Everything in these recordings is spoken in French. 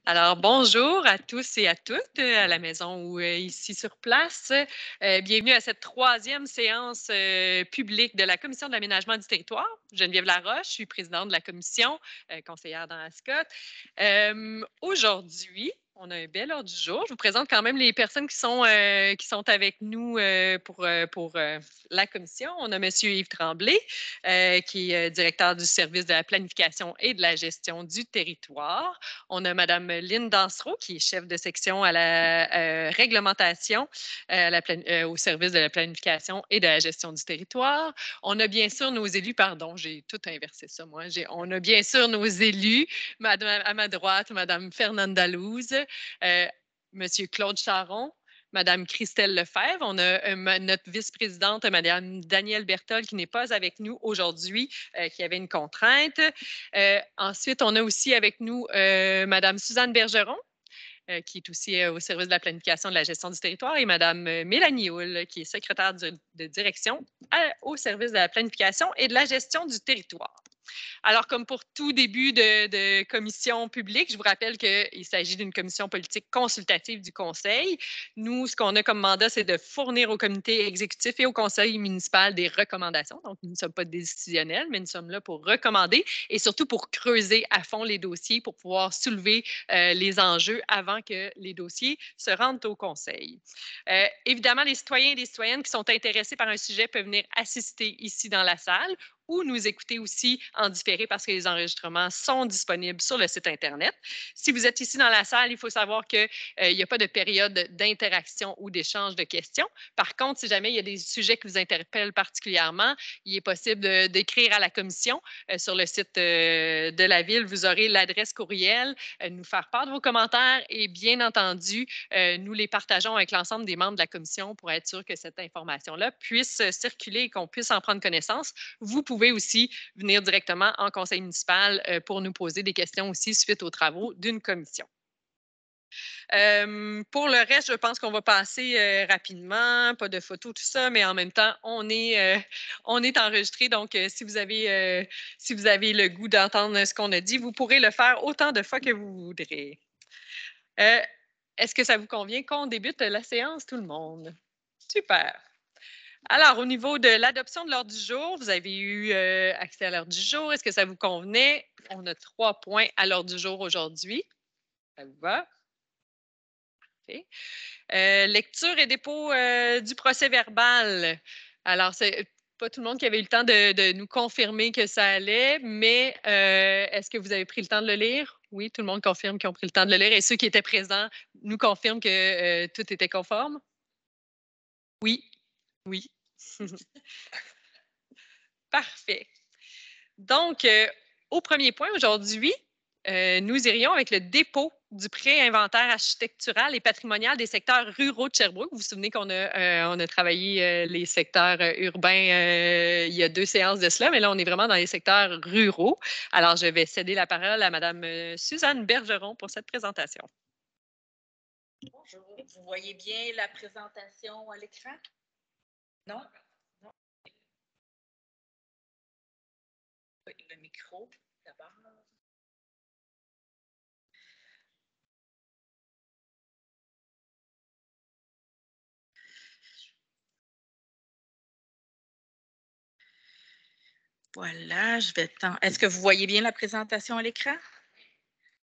Alors, bonjour à tous et à toutes, à la maison ou ici sur place. Bienvenue à cette troisième séance publique de la Commission de l'aménagement du territoire. Geneviève Laroche, je suis présidente de la commission, conseillère dans la SCOT. Aujourd'hui, on a un bel ordre du jour. Je vous présente quand même les personnes qui sont avec nous pour la commission. On a M. Yves Tremblay, qui est directeur du service de la planification et de la gestion du territoire. On a Mme Lynne Dansereau, qui est chef de section à la réglementation au service de la planification et de la gestion du territoire. On a bien sûr nos élus, pardon, j'ai tout inversé ça, moi. On a bien sûr nos élus, à ma droite, Mme Fernanda Louz, M. Claude Charon, Mme Christelle Lefebvre. On a notre vice-présidente, Mme Danielle Berthold, qui n'est pas avec nous aujourd'hui, qui avait une contrainte. Ensuite, on a aussi avec nous Mme Suzanne Bergeron, qui est aussi au service de la planification de la gestion du territoire, et Mme Mélanie Houle, qui est secrétaire de direction au service de la planification et de la gestion du territoire. Alors, comme pour tout début de commission publique, je vous rappelle qu'il s'agit d'une commission politique consultative du Conseil. Nous, ce qu'on a comme mandat, c'est de fournir au comité exécutif et au Conseil municipal des recommandations. Donc, nous ne sommes pas décisionnels, mais nous sommes là pour recommander et surtout pour creuser à fond les dossiers pour pouvoir soulever les enjeux avant que les dossiers se rendent au Conseil. Évidemment, les citoyens et les citoyennes qui sont intéressés par un sujet peuvent venir assister ici dans la salle ou nous écouter aussi en différé parce que les enregistrements sont disponibles sur le site Internet. Si vous êtes ici dans la salle, il faut savoir qu'il n'y a pas de période d'interaction ou d'échange de questions. Par contre, si jamais il y a des sujets qui vous interpellent particulièrement, il est possible d'écrire à la commission sur le site de la Ville. Vous aurez l'adresse courriel, nous faire part de vos commentaires et bien entendu, nous les partageons avec l'ensemble des membres de la commission pour être sûr que cette information-là puisse circuler et qu'on puisse en prendre connaissance. Vous pouvez aussi venir directement en conseil municipal pour nous poser des questions aussi suite aux travaux d'une commission. Pour le reste, je pense qu'on va passer rapidement, pas de photos, tout ça, mais en même temps, on est enregistré. Donc, si vous avez le goût d'entendre ce qu'on a dit, vous pourrez le faire autant de fois que vous voudrez. Est-ce que ça vous convient qu'on débute la séance, tout le monde? Super. Alors, au niveau de l'adoption de l'ordre du jour, vous avez eu accès à l'ordre du jour. Est-ce que ça vous convenait? On a 3 points à l'ordre du jour aujourd'hui. Ça vous va? Parfait. Lecture et dépôt du procès verbal. Alors, c'est pas tout le monde qui avait eu le temps de nous confirmer que ça allait, mais est-ce que vous avez pris le temps de le lire? Oui, tout le monde confirme qu'ils ont pris le temps de le lire et ceux qui étaient présents nous confirment que tout était conforme? Oui, oui. Parfait. Donc, au premier point aujourd'hui, nous irions avec le dépôt du pré-inventaire architectural et patrimonial des secteurs ruraux de Sherbrooke. Vous vous souvenez on a travaillé les secteurs urbains il y a 2 séances de cela, mais là, on est vraiment dans les secteurs ruraux. Alors, je vais céder la parole à Mme Suzanne Bergeron pour cette présentation. Bonjour, vous voyez bien la présentation à l'écran? Non? Non? Oui, le micro, d'abord. Voilà, je vais Est-ce que vous voyez bien la présentation à l'écran?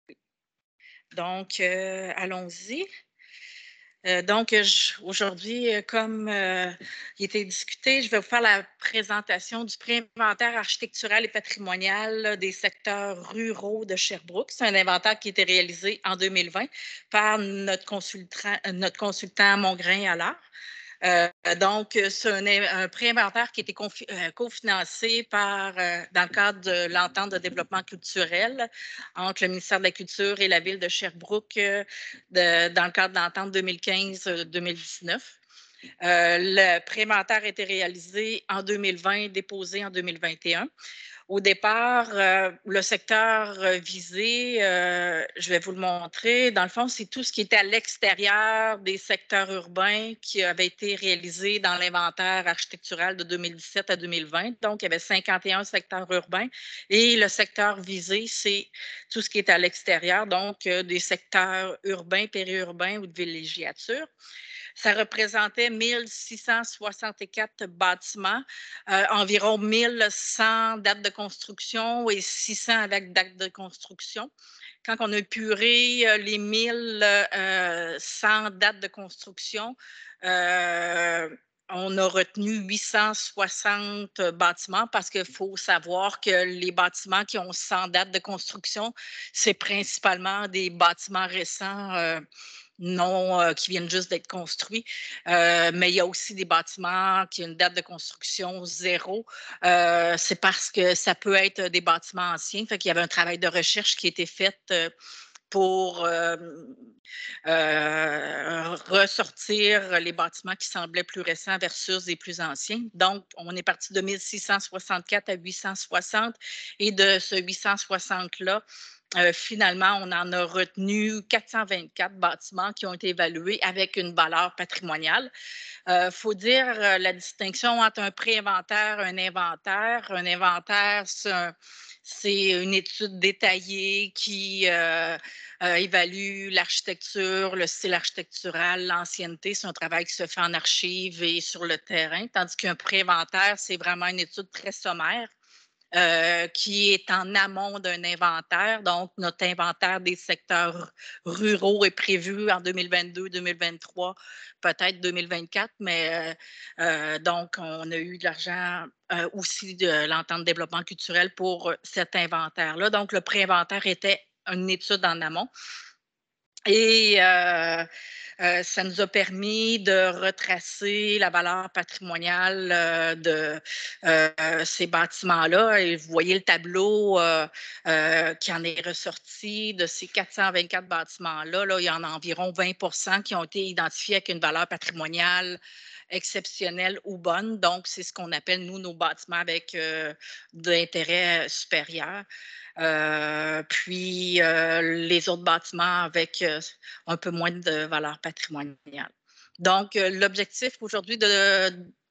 Oui. Donc, allons-y. Aujourd'hui, comme il était discuté, je vais vous faire la présentation du pré-inventaire architectural et patrimonial là, des secteurs ruraux de Sherbrooke. C'est un inventaire qui a été réalisé en 2020 par notre consultant Mongrain à l'art. C'est un pré-inventaire qui a été cofinancé dans le cadre de l'entente de développement culturel entre le ministère de la Culture et la ville de Sherbrooke dans le cadre de l'entente 2015-2019. Le pré-inventaire a été réalisé en 2020, déposé en 2021. Au départ, le secteur visé, je vais vous le montrer. Dans le fond, c'est tout ce qui était à l'extérieur des secteurs urbains qui avait été réalisé dans l'inventaire architectural de 2017 à 2020. Donc, il y avait 51 secteurs urbains. Et le secteur visé, c'est tout ce qui est à l'extérieur, donc des secteurs urbains, périurbains ou de villégiature. Ça représentait 1664 bâtiments, environ 1100 dates de construction et 600 avec date de construction. Quand on a épuré les 1100 dates de construction, on a retenu 860 bâtiments parce qu'il faut savoir que les bâtiments qui ont 100 dates de construction, c'est principalement des bâtiments récents non qui viennent juste d'être construits. Mais il y a aussi des bâtiments qui ont une date de construction zéro. C'est parce que ça peut être des bâtiments anciens. Fait qu'il y avait un travail de recherche qui a été fait pour ressortir les bâtiments qui semblaient plus récents versus les plus anciens. Donc, on est parti de 1664 à 860 et de ce 860-là, finalement, on en a retenu 424 bâtiments qui ont été évalués avec une valeur patrimoniale. Il faut dire la distinction entre un pré-inventaire et un inventaire. Un inventaire, c'est une étude détaillée qui évalue l'architecture, le style architectural, l'ancienneté. C'est un travail qui se fait en archives et sur le terrain, tandis qu'un pré-inventaire, c'est vraiment une étude très sommaire. Qui est en amont d'un inventaire. Donc, notre inventaire des secteurs ruraux est prévu en 2022-2023, peut-être 2024, mais donc, on a eu de l'argent aussi de l'entente de développement culturel pour cet inventaire-là. Donc, le pré-inventaire était une étude en amont. Et ça nous a permis de retracer la valeur patrimoniale de ces bâtiments-là. Et vous voyez le tableau qui en est ressorti de ces 424 bâtiments-là. Là, il y en a environ 20 qui ont été identifiés avec une valeur patrimoniale exceptionnelle ou bonne. Donc, c'est ce qu'on appelle, nous, nos bâtiments avec de l'intérêt supérieur. Puis les autres bâtiments avec un peu moins de valeur patrimoniale. Donc, l'objectif aujourd'hui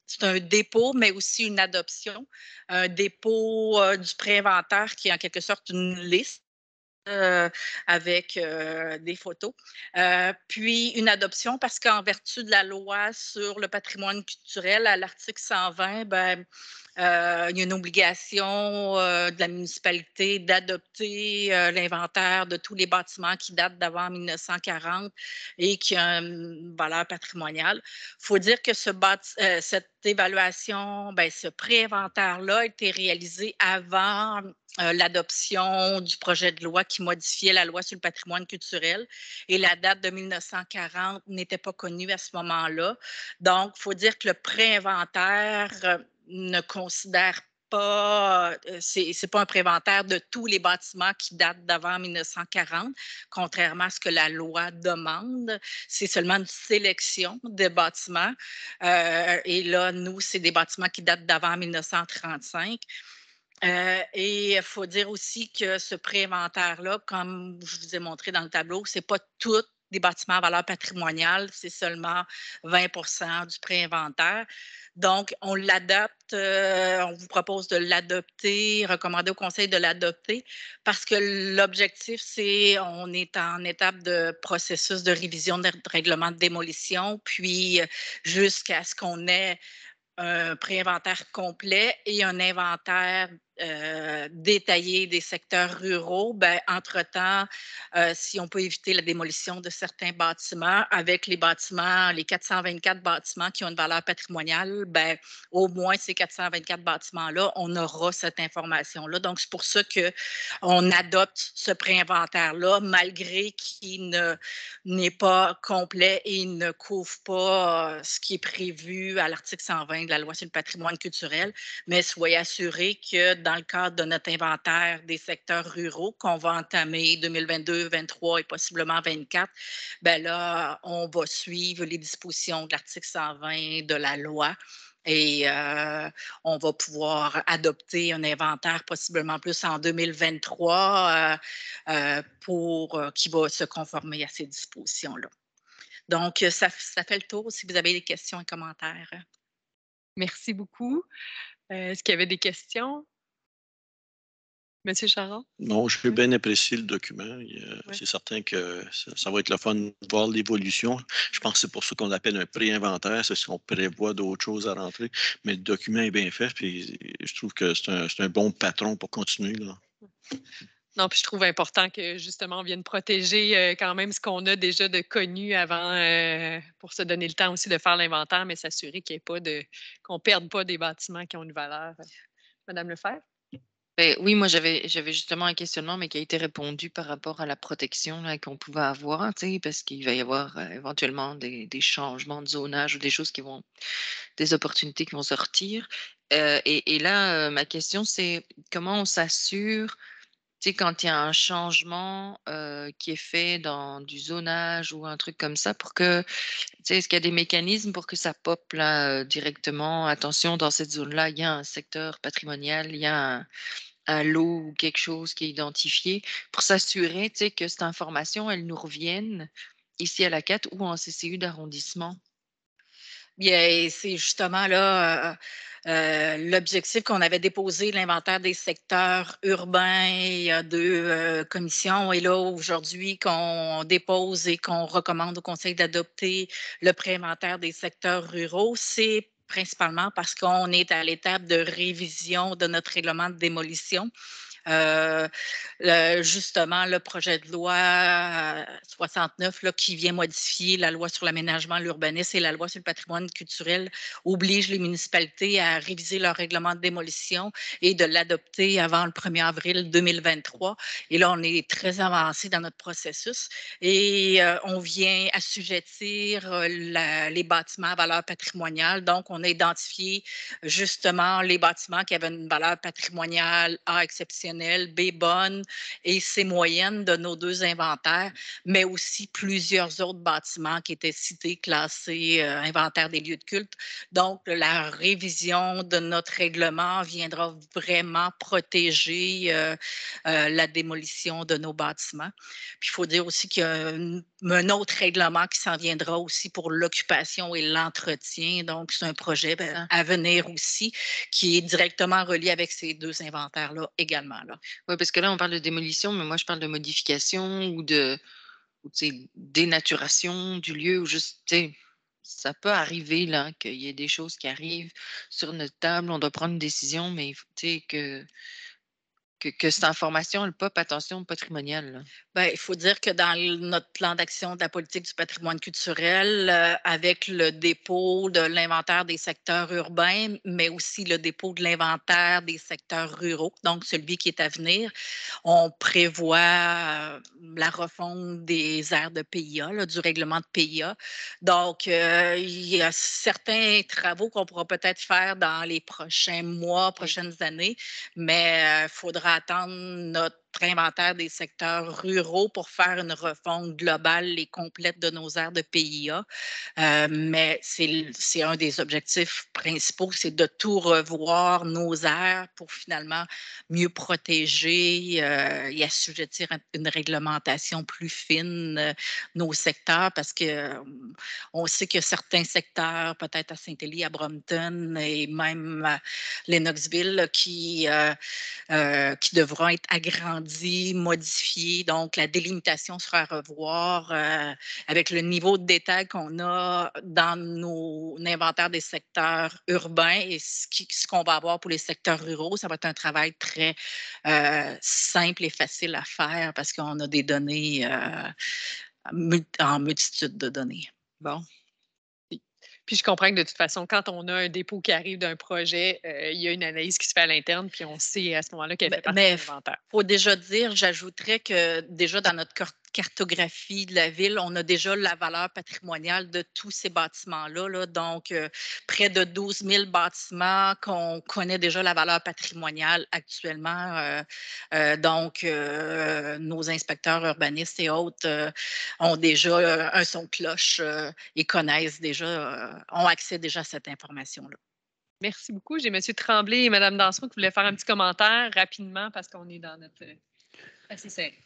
c'est un dépôt, mais aussi une adoption. Un dépôt du pré-inventaire qui est en quelque sorte une liste avec des photos. Puis une adoption parce qu'en vertu de la loi sur le patrimoine culturel, à l'article 120, ben, il y a une obligation de la municipalité d'adopter l'inventaire de tous les bâtiments qui datent d'avant 1940 et qui ont une valeur patrimoniale. Il faut dire que cette évaluation, ben, ce pré-inventaire-là a été réalisé avant l'adoption du projet de loi qui modifiait la loi sur le patrimoine culturel et la date de 1940 n'était pas connue à ce moment-là. Donc, il faut dire que le pré-inventaire ne considère pas, c'est pas un préventaire de tous les bâtiments qui datent d'avant 1940, contrairement à ce que la loi demande. C'est seulement une sélection des bâtiments. Et là, nous, c'est des bâtiments qui datent d'avant 1935. Et il faut dire aussi que ce pré-inventaire-là, comme je vous ai montré dans le tableau, c'est pas tout des bâtiments à valeur patrimoniale, c'est seulement 20 du pré-inventaire. Donc, on l'adapte, on vous propose de l'adopter, recommander au conseil de l'adopter parce que l'objectif, c'est, on est en étape de processus de révision de règlement de démolition, puis jusqu'à ce qu'on ait un pré-inventaire complet et un inventaire détaillé des secteurs ruraux, ben, entre-temps, si on peut éviter la démolition de certains bâtiments, avec les bâtiments, les 424 bâtiments qui ont une valeur patrimoniale, ben, au moins ces 424 bâtiments-là, on aura cette information-là. Donc, c'est pour ça qu'on adopte ce pré-inventaire-là, malgré qu'il n'est pas complet et il ne couvre pas ce qui est prévu à l'article 120 de la loi sur le patrimoine culturel, mais soyez assurés que dans le cadre de notre inventaire des secteurs ruraux qu'on va entamer 2022, 2023 et possiblement 2024, ben là, on va suivre les dispositions de l'article 120 de la loi Et on va pouvoir adopter un inventaire possiblement plus en 2023 qui va se conformer à ces dispositions-là. Donc, ça fait le tour si vous avez des questions et commentaires. Merci beaucoup. Est-ce qu'il y avait des questions? Monsieur Charon? Non, j'ai Oui. bien apprécié le document. Oui. C'est certain que ça va être le fun de voir l'évolution. Je pense que c'est pour ça qu'on l'appelle un pré-inventaire, c'est ce qu'on prévoit d'autres choses à rentrer. Mais le document est bien fait, puis je trouve que c'est un bon patron pour continuer, là. Non, puis je trouve important que justement on vienne protéger quand même ce qu'on a déjà de connu avant pour se donner le temps aussi de faire l'inventaire, mais s'assurer qu'on ne perde pas des bâtiments qui ont une valeur. Madame Lefebvre? Ben, oui, moi j'avais justement un questionnement, mais qui a été répondu par rapport à la protection là, qu'on pouvait avoir, tu sais, parce qu'il va y avoir éventuellement des changements de zonage ou des opportunités qui vont sortir. Et là, ma question, c'est comment on s'assure, tu sais, quand il y a un changement qui est fait dans du zonage ou un truc comme ça, pour que, tu sais, est-ce qu'il y a des mécanismes pour que ça pop là directement? Attention, dans cette zone-là, il y a un secteur patrimonial, il y a un lot ou quelque chose qui est identifié pour s'assurer, tu sais, que cette information, elle nous revienne ici à la CAT ou en CCU d'arrondissement. Bien, c'est justement là l'objectif qu'on avait déposé, l'inventaire des secteurs urbains. Il y a deux commissions. Et là, aujourd'hui, qu'on dépose et qu'on recommande au Conseil d'adopter le pré-inventaire des secteurs ruraux, c'est principalement parce qu'on est à l'étape de révision de notre règlement de démolition. Euh, Justement, le projet de loi 69 là, qui vient modifier la loi sur l'aménagement, l'urbanisme et la loi sur le patrimoine culturel oblige les municipalités à réviser leur règlement de démolition et de l'adopter avant le 1er avril 2023. Et là, on est très avancé dans notre processus et on vient assujettir les bâtiments à valeur patrimoniale. Donc, on a identifié justement les bâtiments qui avaient une valeur patrimoniale A exceptionnelle, B bonne et C moyenne de nos deux inventaires, mais aussi plusieurs autres bâtiments qui étaient cités, classés, inventaire des lieux de culte. Donc, la révision de notre règlement viendra vraiment protéger la démolition de nos bâtiments. Puis, il faut dire aussi qu'il y a un autre règlement qui s'en viendra aussi pour l'occupation et l'entretien. Donc, c'est un projet à venir aussi qui est directement relié avec ces deux inventaires-là également. Là. Oui, parce que là, on parle de démolition, mais moi, je parle de modification ou tu sais, dénaturation du lieu ou juste, tu sais, ça peut arriver là qu'il y ait des choses qui arrivent sur notre table, on doit prendre une décision, mais il faut, tu sais, que cette information, elle pop, attention, patrimoniale. Là. Bien, il faut dire que dans notre plan d'action de la politique du patrimoine culturel, avec le dépôt de l'inventaire des secteurs urbains, mais aussi le dépôt de l'inventaire des secteurs ruraux, donc celui qui est à venir, on prévoit la refonte des aires de PIA, là, du règlement de PIA. Donc, il y a certains travaux qu'on pourra peut-être faire dans les prochains mois, prochaines années, mais il faudra attendre notre inventaire des secteurs ruraux pour faire une refonte globale et complète de nos aires de PIA. Mais c'est un des objectifs principaux, c'est de tout revoir nos aires pour finalement mieux protéger et assujettir à une réglementation plus fine nos secteurs parce que on sait que certains secteurs, peut-être à Saint-Élie, à Brompton et même à Lennoxville, qui devront être agrandis, modifiés. Donc, la délimitation sera à revoir avec le niveau de détail qu'on a dans nos inventaires des secteurs urbains et ce qu'on va avoir pour les secteurs ruraux. Ça va être un travail très simple et facile à faire parce qu'on a des données en multitude de données. Bon. Puis je comprends que de toute façon, quand on a un dépôt qui arrive d'un projet, il y a une analyse qui se fait à l'interne, puis on sait à ce moment-là qu'elle fait partie de Mais l'inventaire. il faut déjà dire, j'ajouterais que déjà dans notre cartographie de la ville, on a déjà la valeur patrimoniale de tous ces bâtiments-là. Là. Donc, près de 12 000 bâtiments qu'on connaît déjà la valeur patrimoniale actuellement. Donc, nos inspecteurs urbanistes et autres ont déjà un son de cloche et connaissent déjà, ont accès déjà à cette information-là. Merci beaucoup. J'ai M. Tremblay et Mme Dansereau qui voulaient faire un petit commentaire rapidement parce qu'on est dans notre assez serré.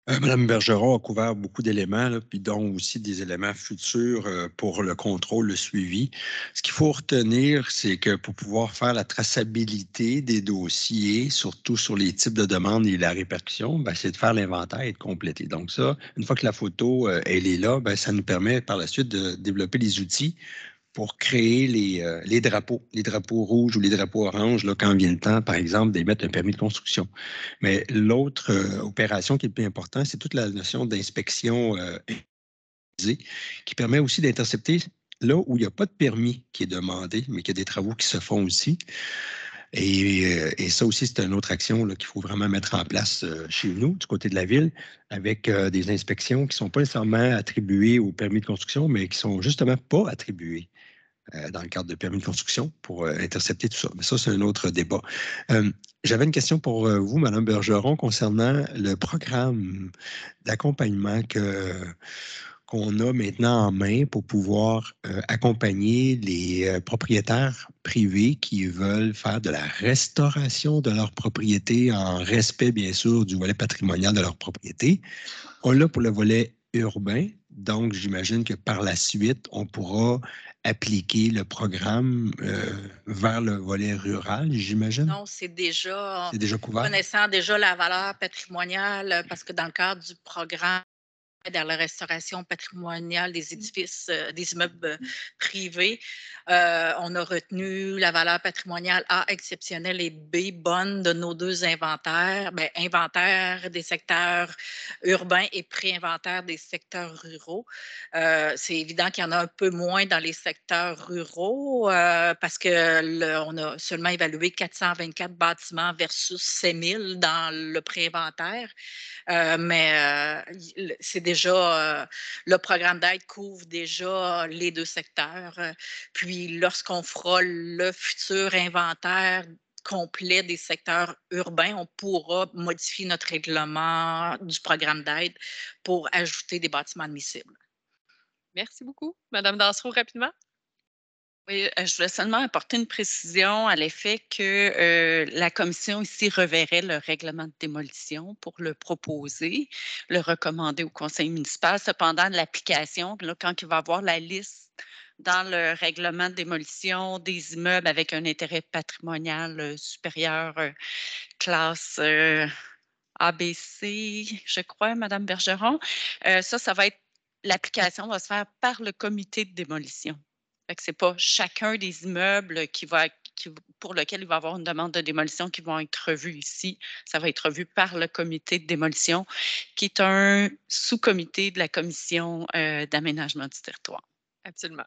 Mme Bergeron a couvert beaucoup d'éléments, là, puis dont aussi des éléments futurs pour le contrôle, le suivi. Ce qu'il faut retenir, c'est que pour pouvoir faire la traçabilité des dossiers, surtout sur les types de demandes et la répercussion, ben, c'est de faire l'inventaire et de compléter. Donc ça, une fois que la photo elle est là, ben, ça nous permet par la suite de développer les outils pour créer les drapeaux rouges ou les drapeaux oranges, là, quand vient le temps, par exemple, d'émettre un permis de construction. Mais l'autre opération qui est le plus importante, c'est toute la notion d'inspection qui permet aussi d'intercepter là où il n'y a pas de permis qui est demandé, mais qu'il y a des travaux qui se font aussi. Et ça aussi, c'est une autre action qu'il faut vraiment mettre en place chez nous, du côté de la ville, avec des inspections qui ne sont pas nécessairement attribuées au permis de construction, mais qui ne sont justement pas attribuées dans le cadre de permis de construction pour intercepter tout ça. Mais ça, c'est un autre débat. J'avais une question pour vous, Mme Bergeron, concernant le programme d'accompagnement qu'on a maintenant en main pour pouvoir accompagner les propriétaires privés qui veulent faire de la restauration de leur propriété en respect, bien sûr, du volet patrimonial de leur propriété. On l'a pour le volet urbain, donc j'imagine que par la suite, on pourra appliquer le programme vers le volet rural, j'imagine? Non, c'est déjà couvert? connaissant déjà la valeur patrimoniale, parce que dans le cadre du programme dans la restauration patrimoniale des édifices, des immeubles privés. On a retenu la valeur patrimoniale A exceptionnelle et B bonne de nos deux inventaires. Bien, inventaire des secteurs urbains et pré-inventaire des secteurs ruraux. C'est évident qu'il y en a un peu moins dans les secteurs ruraux parce qu'on a seulement évalué 424 bâtiments versus 5000 dans le pré-inventaire. Mais c'est déjà, le programme d'aide couvre déjà les deux secteurs. Puis, lorsqu'on fera le futur inventaire complet des secteurs urbains, on pourra modifier notre règlement du programme d'aide pour ajouter des bâtiments admissibles. Merci beaucoup. Mme Dansereau, rapidement. Oui, je voulais seulement apporter une précision à l'effet que la commission ici reverrait le règlement de démolition pour le proposer, le recommander au conseil municipal. Cependant, l'application, quand il va avoir la liste dans le règlement de démolition des immeubles avec un intérêt patrimonial supérieur, classe ABC, je crois, Mme Bergeron, ça va être, l'application va se faire par le comité de démolition. Ce n'est pas chacun des immeubles pour lequel il va y avoir une demande de démolition qui vont être revus ici. Ça va être revu par le comité de démolition, qui est un sous-comité de la commission d'aménagement du territoire. Absolument.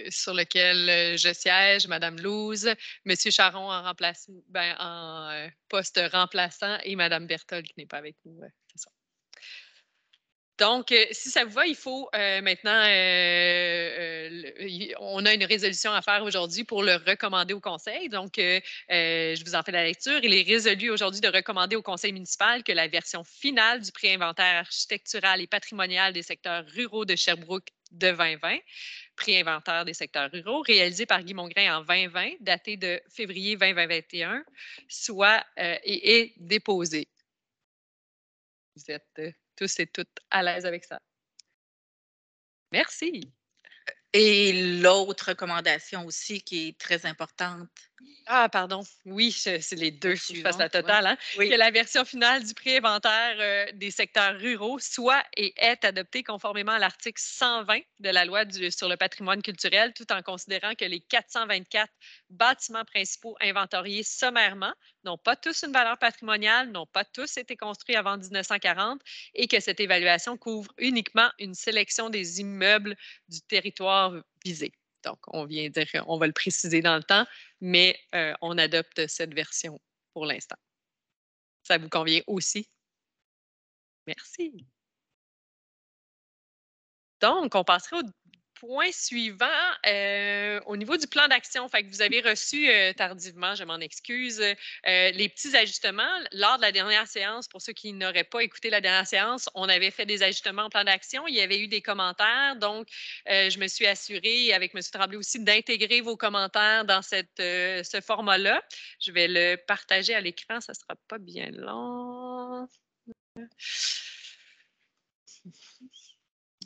Sur lequel je siège, Mme Louze, M. Charon en poste remplaçant et Mme Berthold qui n'est pas avec nous. C'est ça. Donc, si ça vous va, il faut maintenant, on a une résolution à faire aujourd'hui pour le recommander au conseil. Donc, je vous en fais la lecture. Il est résolu aujourd'hui de recommander au conseil municipal que la version finale du pré-inventaire architectural et patrimonial des secteurs ruraux de Sherbrooke de 2020, pré-inventaire des secteurs ruraux, réalisé par Guy Mongrain en 2020, daté de février 2021, soit et est déposé. Vous êtes tous et toutes à l'aise avec ça. Merci. Et l'autre recommandation aussi qui est très importante. Ah, pardon. Oui, c'est les deux. Je fasse la totale. Hein? Oui. Que la version finale du pré-inventaire des secteurs ruraux soit et est adoptée conformément à l'article 120 de la loi sur le patrimoine culturel, tout en considérant que les 424 bâtiments principaux inventoriés sommairement n'ont pas tous une valeur patrimoniale, n'ont pas tous été construits avant 1940 et que cette évaluation couvre uniquement une sélection des immeubles du territoire visé. Donc, on vient dire, on va le préciser dans le temps, mais on adopte cette version pour l'instant. Ça vous convient aussi? Merci. Donc, on passerait au point suivant, au niveau du plan d'action, fait que vous avez reçu tardivement, je m'en excuse, les petits ajustements. Lors de la dernière séance, pour ceux qui n'auraient pas écouté la dernière séance, on avait fait des ajustements au plan d'action. Il y avait eu des commentaires. Donc, je me suis assurée, avec M. Tremblay aussi, d'intégrer vos commentaires dans ce format-là. Je vais le partager à l'écran. Ça ne sera pas bien long.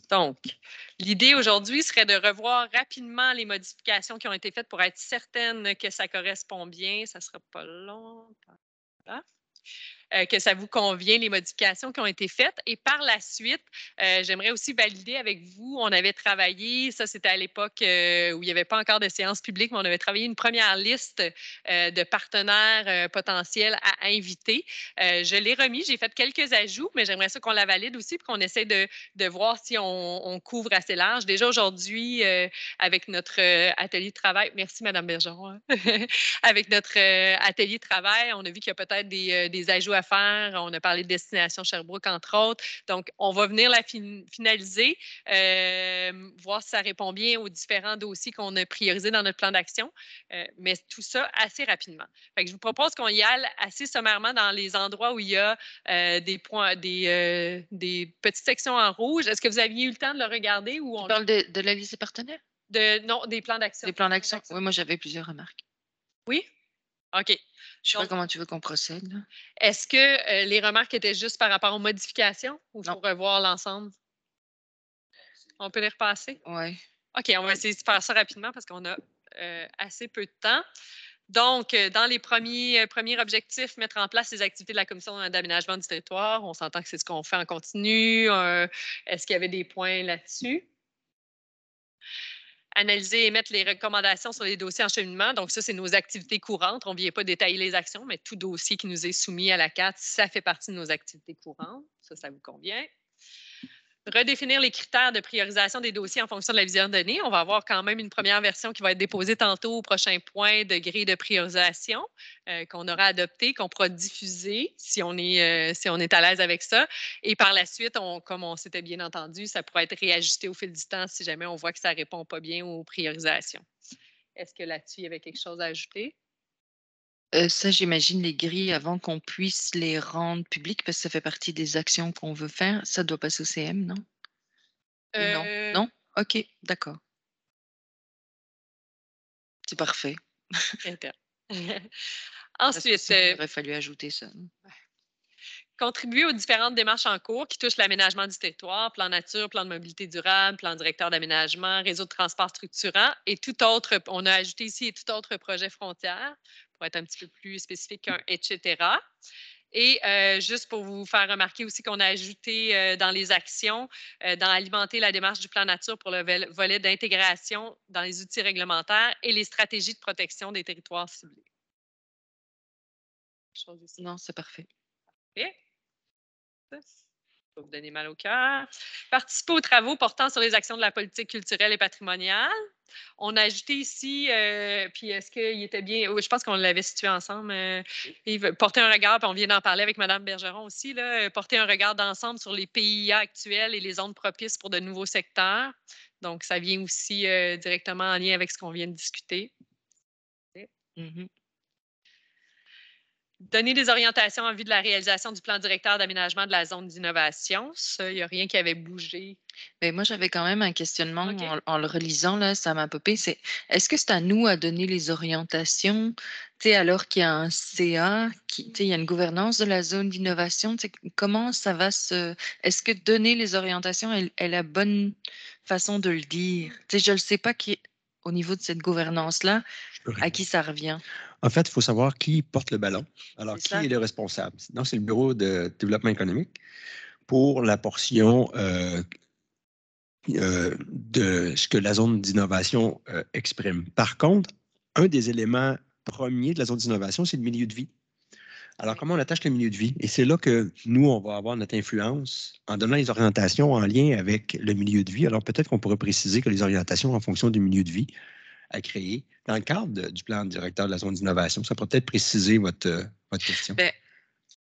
Donc, l'idée aujourd'hui serait de revoir rapidement les modifications qui ont été faites pour être certaine que ça correspond bien. Ça ne sera pas long. Voilà. Que ça vous convient, les modifications qui ont été faites. Et par la suite, j'aimerais aussi valider avec vous, on avait travaillé, ça c'était à l'époque où il n'y avait pas encore de séance publique, mais on avait travaillé une première liste de partenaires potentiels à inviter. Je l'ai remis, j'ai fait quelques ajouts, mais j'aimerais ça qu'on la valide aussi pour qu'on essaie de voir si on couvre assez large. Déjà aujourd'hui, avec notre atelier de travail, merci Mme Bergeron, avec notre atelier de travail, on a vu qu'il y a peut-être des ajouts à faire. On a parlé de Destination Sherbrooke, entre autres. Donc, on va venir la finaliser, voir si ça répond bien aux différents dossiers qu'on a priorisés dans notre plan d'action, mais tout ça assez rapidement. Fait que je vous propose qu'on y aille assez sommairement dans les endroits où il y a des points, des petites sections en rouge. Est-ce que vous aviez eu le temps de le regarder? Ou on parle de la liste des partenaires? Non, des plans d'action. Des plans d'action? Oui, moi, j'avais plusieurs remarques. Oui? OK. Je ne sais pas comment tu veux qu'on procède. Est-ce que les remarques étaient juste par rapport aux modifications ou il faut revoir l'ensemble? On peut les repasser? Oui. OK, on va essayer de faire ça rapidement parce qu'on a assez peu de temps. Donc, dans les premiers objectifs, mettre en place les activités de la Commission d'aménagement du territoire. On s'entend que c'est ce qu'on fait en continu. Est-ce qu'il y avait des points là-dessus? Analyser et émettre les recommandations sur les dossiers en cheminement. Donc, ça, c'est nos activités courantes. On ne vient pas détailler les actions, mais tout dossier qui nous est soumis à la CAT, ça fait partie de nos activités courantes. Ça vous convient. Redéfinir les critères de priorisation des dossiers en fonction de la vision donnée. On va avoir quand même une première version qui va être déposée tantôt au prochain point de grille de priorisation qu'on aura adopté, qu'on pourra diffuser si on est à l'aise avec ça. Et par la suite, comme on s'était bien entendu, ça pourra être réajusté au fil du temps si jamais on voit que ça ne répond pas bien aux priorisations. Est-ce que là-dessus, il y avait quelque chose à ajouter? Ça, j'imagine les grilles avant qu'on puisse les rendre publiques parce que ça fait partie des actions qu'on veut faire. Ça doit passer au CM, non? Non? Non? OK, d'accord. C'est parfait. Ensuite, il aurait fallu ajouter ça. Contribuer aux différentes démarches en cours qui touchent l'aménagement du territoire, plan nature, plan de mobilité durable, plan directeur d'aménagement, réseau de transport structurant et tout autre, on a ajouté ici et tout autre projet frontière pour être un petit peu plus spécifique qu'un etc. Et juste pour vous faire remarquer aussi qu'on a ajouté dans les actions, dans alimenter la démarche du plan nature pour le volet d'intégration dans les outils réglementaires et les stratégies de protection des territoires ciblés. Non, c'est parfait. Okay. Ça va vous donner mal au cœur. Participer aux travaux portant sur les actions de la politique culturelle et patrimoniale. On a ajouté ici, puis est-ce qu'il était bien, je pense qu'on l'avait situé ensemble, porter un regard, puis on vient d'en parler avec Mme Bergeron aussi, là, porter un regard d'ensemble sur les PIA actuels et les zones propices pour de nouveaux secteurs. Donc, ça vient aussi directement en lien avec ce qu'on vient de discuter. Donner des orientations en vue de la réalisation du plan directeur d'aménagement de la zone d'innovation. Ça, il n'y a rien qui avait bougé. Mais moi, j'avais quand même un questionnement OK. en le relisant, là, ça m'a popé. Est-ce que c'est à nous à donner les orientations, alors qu'il y a un CA, il y a une gouvernance de la zone d'innovation? Comment ça va se... Est-ce que donner les orientations est la bonne façon de le dire? Je ne sais pas au niveau de cette gouvernance-là, à qui ça revient. En fait, il faut savoir qui porte le ballon. Alors, C'est qui ça. est le responsable? Donc, c'est le Bureau de développement économique pour la portion de ce que la zone d'innovation exprime. Par contre, un des éléments premiers de la zone d'innovation, c'est le milieu de vie. Alors, comment on attache le milieu de vie? Et c'est là que nous, on va avoir notre influence en donnant les orientations en lien avec le milieu de vie. Alors, peut-être qu'on pourrait préciser que les orientations en fonction du milieu de vie à créer dans le cadre du plan directeur de la zone d'innovation. Ça pourrait peut-être préciser votre question.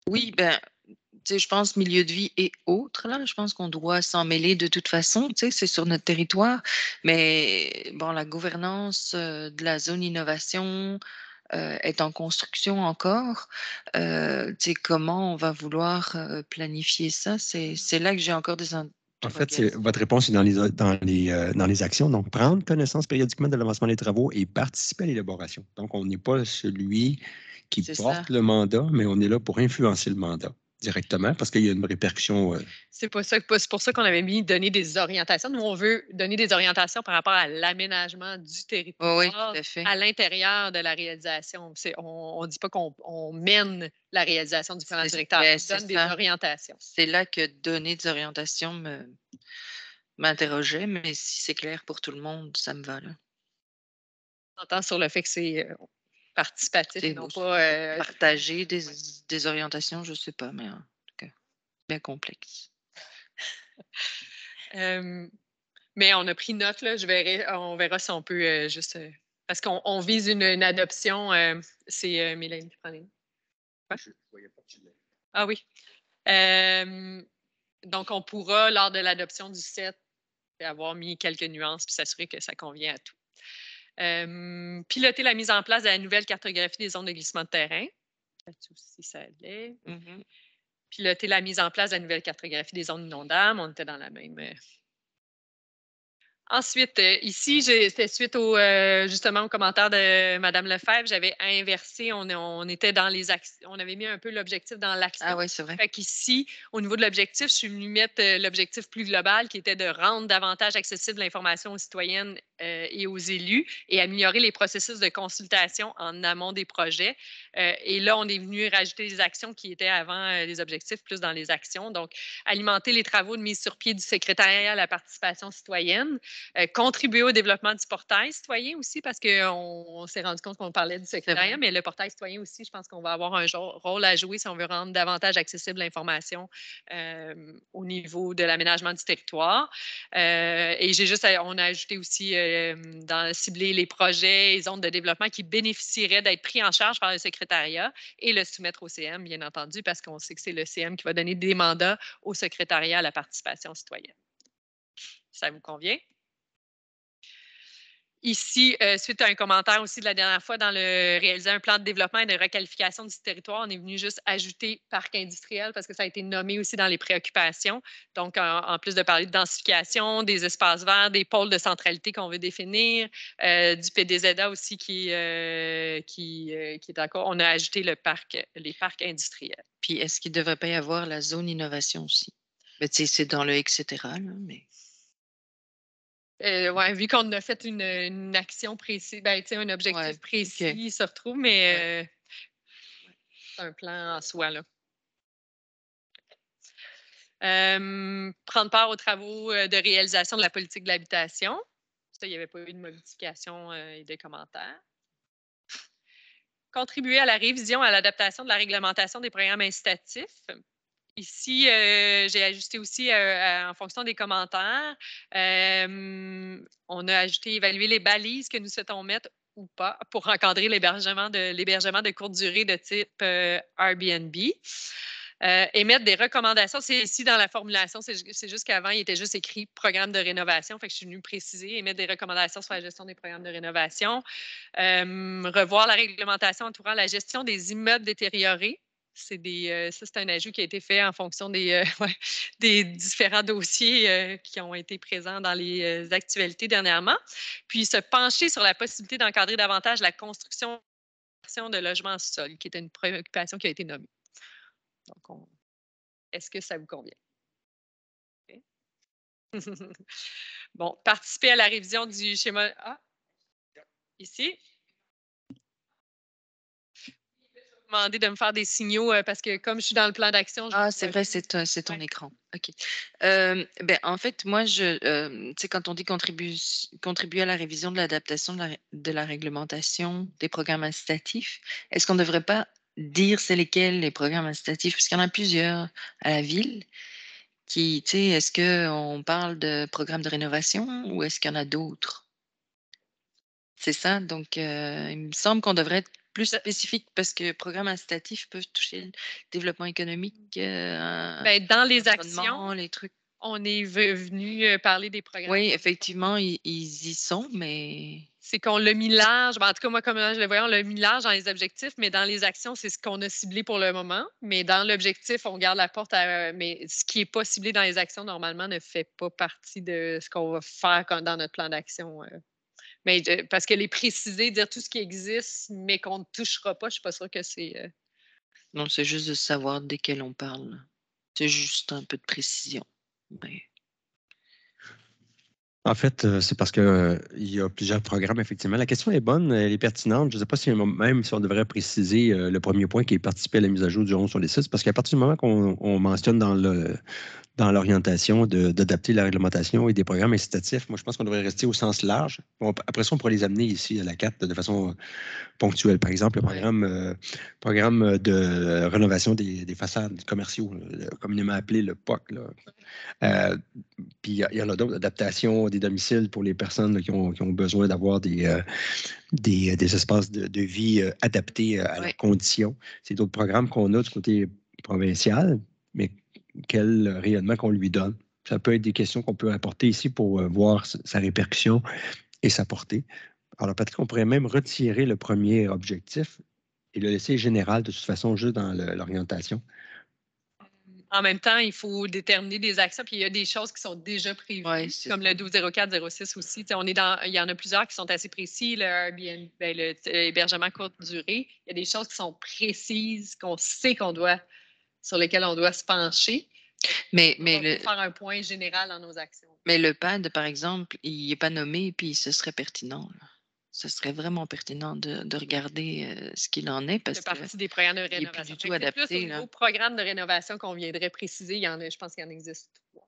Oui, sais, je pense milieu de vie et autres, là. Je pense qu'on doit s'en mêler de toute façon, tu sais, c'est sur notre territoire. Mais bon, la gouvernance de la zone innovation est en construction encore. Tu sais, comment on va vouloir planifier ça? C'est là que j'ai encore des En fait, interrogations. votre réponse est dans les actions. Donc, prendre connaissance périodiquement de l'avancement des travaux et participer à l'élaboration. Donc, on n'est pas celui qui C'est ça. porte le mandat, mais on est là pour influencer le mandat directement parce qu'il y a une répercussion. C'est pour ça qu'on avait mis donner des orientations. Nous, on veut donner des orientations par rapport à l'aménagement du Oui, tout territoire à fait. à l'intérieur de la réalisation. On ne dit pas qu'on mène la réalisation du plan C'est directeur. ben, On c'est donne des ça. orientations. C'est là que donner des orientations m'interrogeait, mais si c'est clair pour tout le monde, ça me va, là. On entend sur le fait que c'est participatif et C'est non beau. pas. Partager des orientations, je ne sais pas, mais en tout cas, bien complexe. Mais on a pris note, là. On verra si on peut juste. Parce qu'on vise une adoption. C'est Mélanie qui prend les notes. Ah oui. Donc, on pourra, lors de l'adoption du 7, avoir mis quelques nuances puis s'assurer que ça convient à tout. Piloter la mise en place de la nouvelle cartographie des zones de glissement de terrain. Là-dessus aussi, ça allait. Piloter la mise en place de la nouvelle cartographie des zones inondables. On était dans la même. Ensuite, ici, c'était suite justement au commentaire de Mme Lefebvre, j'avais inversé, on était dans les actions, on avait mis un peu l'objectif dans l'action. Ah oui, c'est vrai. Fait qu'ici, au niveau de l'objectif, je suis venue mettre l'objectif plus global qui était de rendre davantage accessible l'information aux citoyennes et aux élus et améliorer les processus de consultation en amont des projets. Et là, on est venu rajouter des actions qui étaient avant les objectifs, plus dans les actions. Donc, alimenter les travaux de mise sur pied du secrétariat à la participation citoyenne. Contribuer au développement du portail citoyen aussi, parce qu'on s'est rendu compte qu'on parlait du secrétariat, mais le portail citoyen aussi, je pense qu'on va avoir un rôle à jouer si on veut rendre davantage accessible l'information au niveau de l'aménagement du territoire. Et on a ajouté aussi dans cibler les projets et zones de développement qui bénéficieraient d'être pris en charge par le secrétariat et le soumettre au CM, bien entendu, parce qu'on sait que c'est le CM qui va donner des mandats au secrétariat à la participation citoyenne. Ça vous convient? Ici, suite à un commentaire aussi de la dernière fois dans le réaliser un plan de développement et de requalification du territoire, on est venu juste ajouter parc industriel parce que ça a été nommé aussi dans les préoccupations. Donc, en plus de parler de densification, des espaces verts, des pôles de centralité qu'on veut définir, du PDZA aussi qui est d'accord, on a ajouté les parcs industriels. Puis, est-ce qu'il ne devrait pas y avoir la zone innovation aussi? Ben, tu sais, c'est dans le etc. Là, mais... Ouais, vu qu'on a fait une action précise, ben, un objectif précis, il se retrouve, mais c'est un plan en soi. Là. Prendre part aux travaux de réalisation de la politique de l'habitation. Ça, il n'y avait pas eu de modification et de commentaires. Contribuer à la révision, à l'adaptation de la réglementation des programmes incitatifs. Ici, j'ai ajusté aussi en fonction des commentaires. On a ajouté évaluer les balises que nous souhaitons mettre ou pas pour encadrer l'hébergement de courte durée de type Airbnb. Émettre des recommandations, c'est ici dans la formulation, c'est juste qu'avant, il était juste écrit programme de rénovation. Fait que je suis venue préciser, émettre des recommandations sur la gestion des programmes de rénovation. Revoir la réglementation entourant la gestion des immeubles détériorés. Ça, c'est un ajout qui a été fait en fonction des différents dossiers qui ont été présents dans les actualités dernièrement. Puis, se pencher sur la possibilité d'encadrer davantage la construction de logements en sol, qui était une préoccupation qui a été nommée. Donc, est-ce que ça vous convient? Okay. Bon, participer à la révision du schéma. Ah, ici. Demander de me faire des signaux parce que comme je suis dans le plan d'action. Ah, c'est vrai, c'est ton écran. OK. Ben, en fait, moi, tu sais, quand on dit contribuer à la révision de l'adaptation de la réglementation des programmes incitatifs, est-ce qu'on ne devrait pas dire c'est lesquels les programmes incitatifs? Parce qu'il y en a plusieurs à la ville qui, tu sais, est-ce qu'on parle de programmes de rénovation ou est-ce qu'il y en a d'autres? C'est ça. Donc, il me semble qu'on devrait plus spécifique parce que programmes incitatifs peuvent toucher le développement économique, Ben, dans les actions, l'environnement, les trucs. on est venu parler des programmes. Oui, effectivement, ils y sont, mais C'est qu'on l'a mis large. Ben, en tout cas, moi, comme je le voyais, on l'a mis large dans les objectifs, mais dans les actions, c'est ce qu'on a ciblé pour le moment. Mais dans l'objectif, on garde la porte à. Mais ce qui n'est pas ciblé dans les actions, normalement, ne fait pas partie de ce qu'on va faire dans notre plan d'action. Mais parce que les préciser, dire tout ce qui existe, mais qu'on ne touchera pas, je ne suis pas sûre que c'est. non, c'est juste de savoir desquels on parle. C'est juste un peu de précision. Mais En fait, c'est parce que il y a plusieurs programmes, effectivement. La question est bonne, elle est pertinente. Je ne sais pas si même si on devrait préciser le premier point qui est participer à la mise à jour du 11 sur les 6, parce qu'à partir du moment qu'on mentionne dans l'orientation d'adapter la réglementation et des programmes incitatifs, moi, je pense qu'on devrait rester au sens large. Après ça, on pourrait les amener ici à la carte de façon ponctuelle. Par exemple, le programme de rénovation des façades commerciaux, communément appelé le POC. Puis il y en a d'autres, adaptations des domiciles pour les personnes là, qui ont besoin d'avoir des espaces de vie adaptés à leurs conditions. C'est d'autres programmes qu'on a du côté provincial, mais quel rayonnement qu'on lui donne. Ça peut être des questions qu'on peut apporter ici pour voir sa répercussion et sa portée. Alors peut-être qu'on pourrait même retirer le premier objectif et le laisser général de toute façon juste dans l'orientation. En même temps, il faut déterminer des actions, puis il y a des choses qui sont déjà prévues, comme le 120406 aussi. Il y en a plusieurs qui sont assez précis, le Airbnb, l'hébergement courte durée. Il y a des choses qui sont précises, qu'on sait sur lesquelles on doit se pencher. Mais on va faire un point général dans nos actions. Mais le PAD, par exemple, il n'est pas nommé, puis ce serait pertinent. Ce serait vraiment pertinent de regarder ce qu'il en est. Parce c'est partie des programmes de rénovation. Il n'est plus du tout adapté. C'est plus au niveau programme de rénovation qu'on viendrait préciser. Je pense qu'il y en existe 3.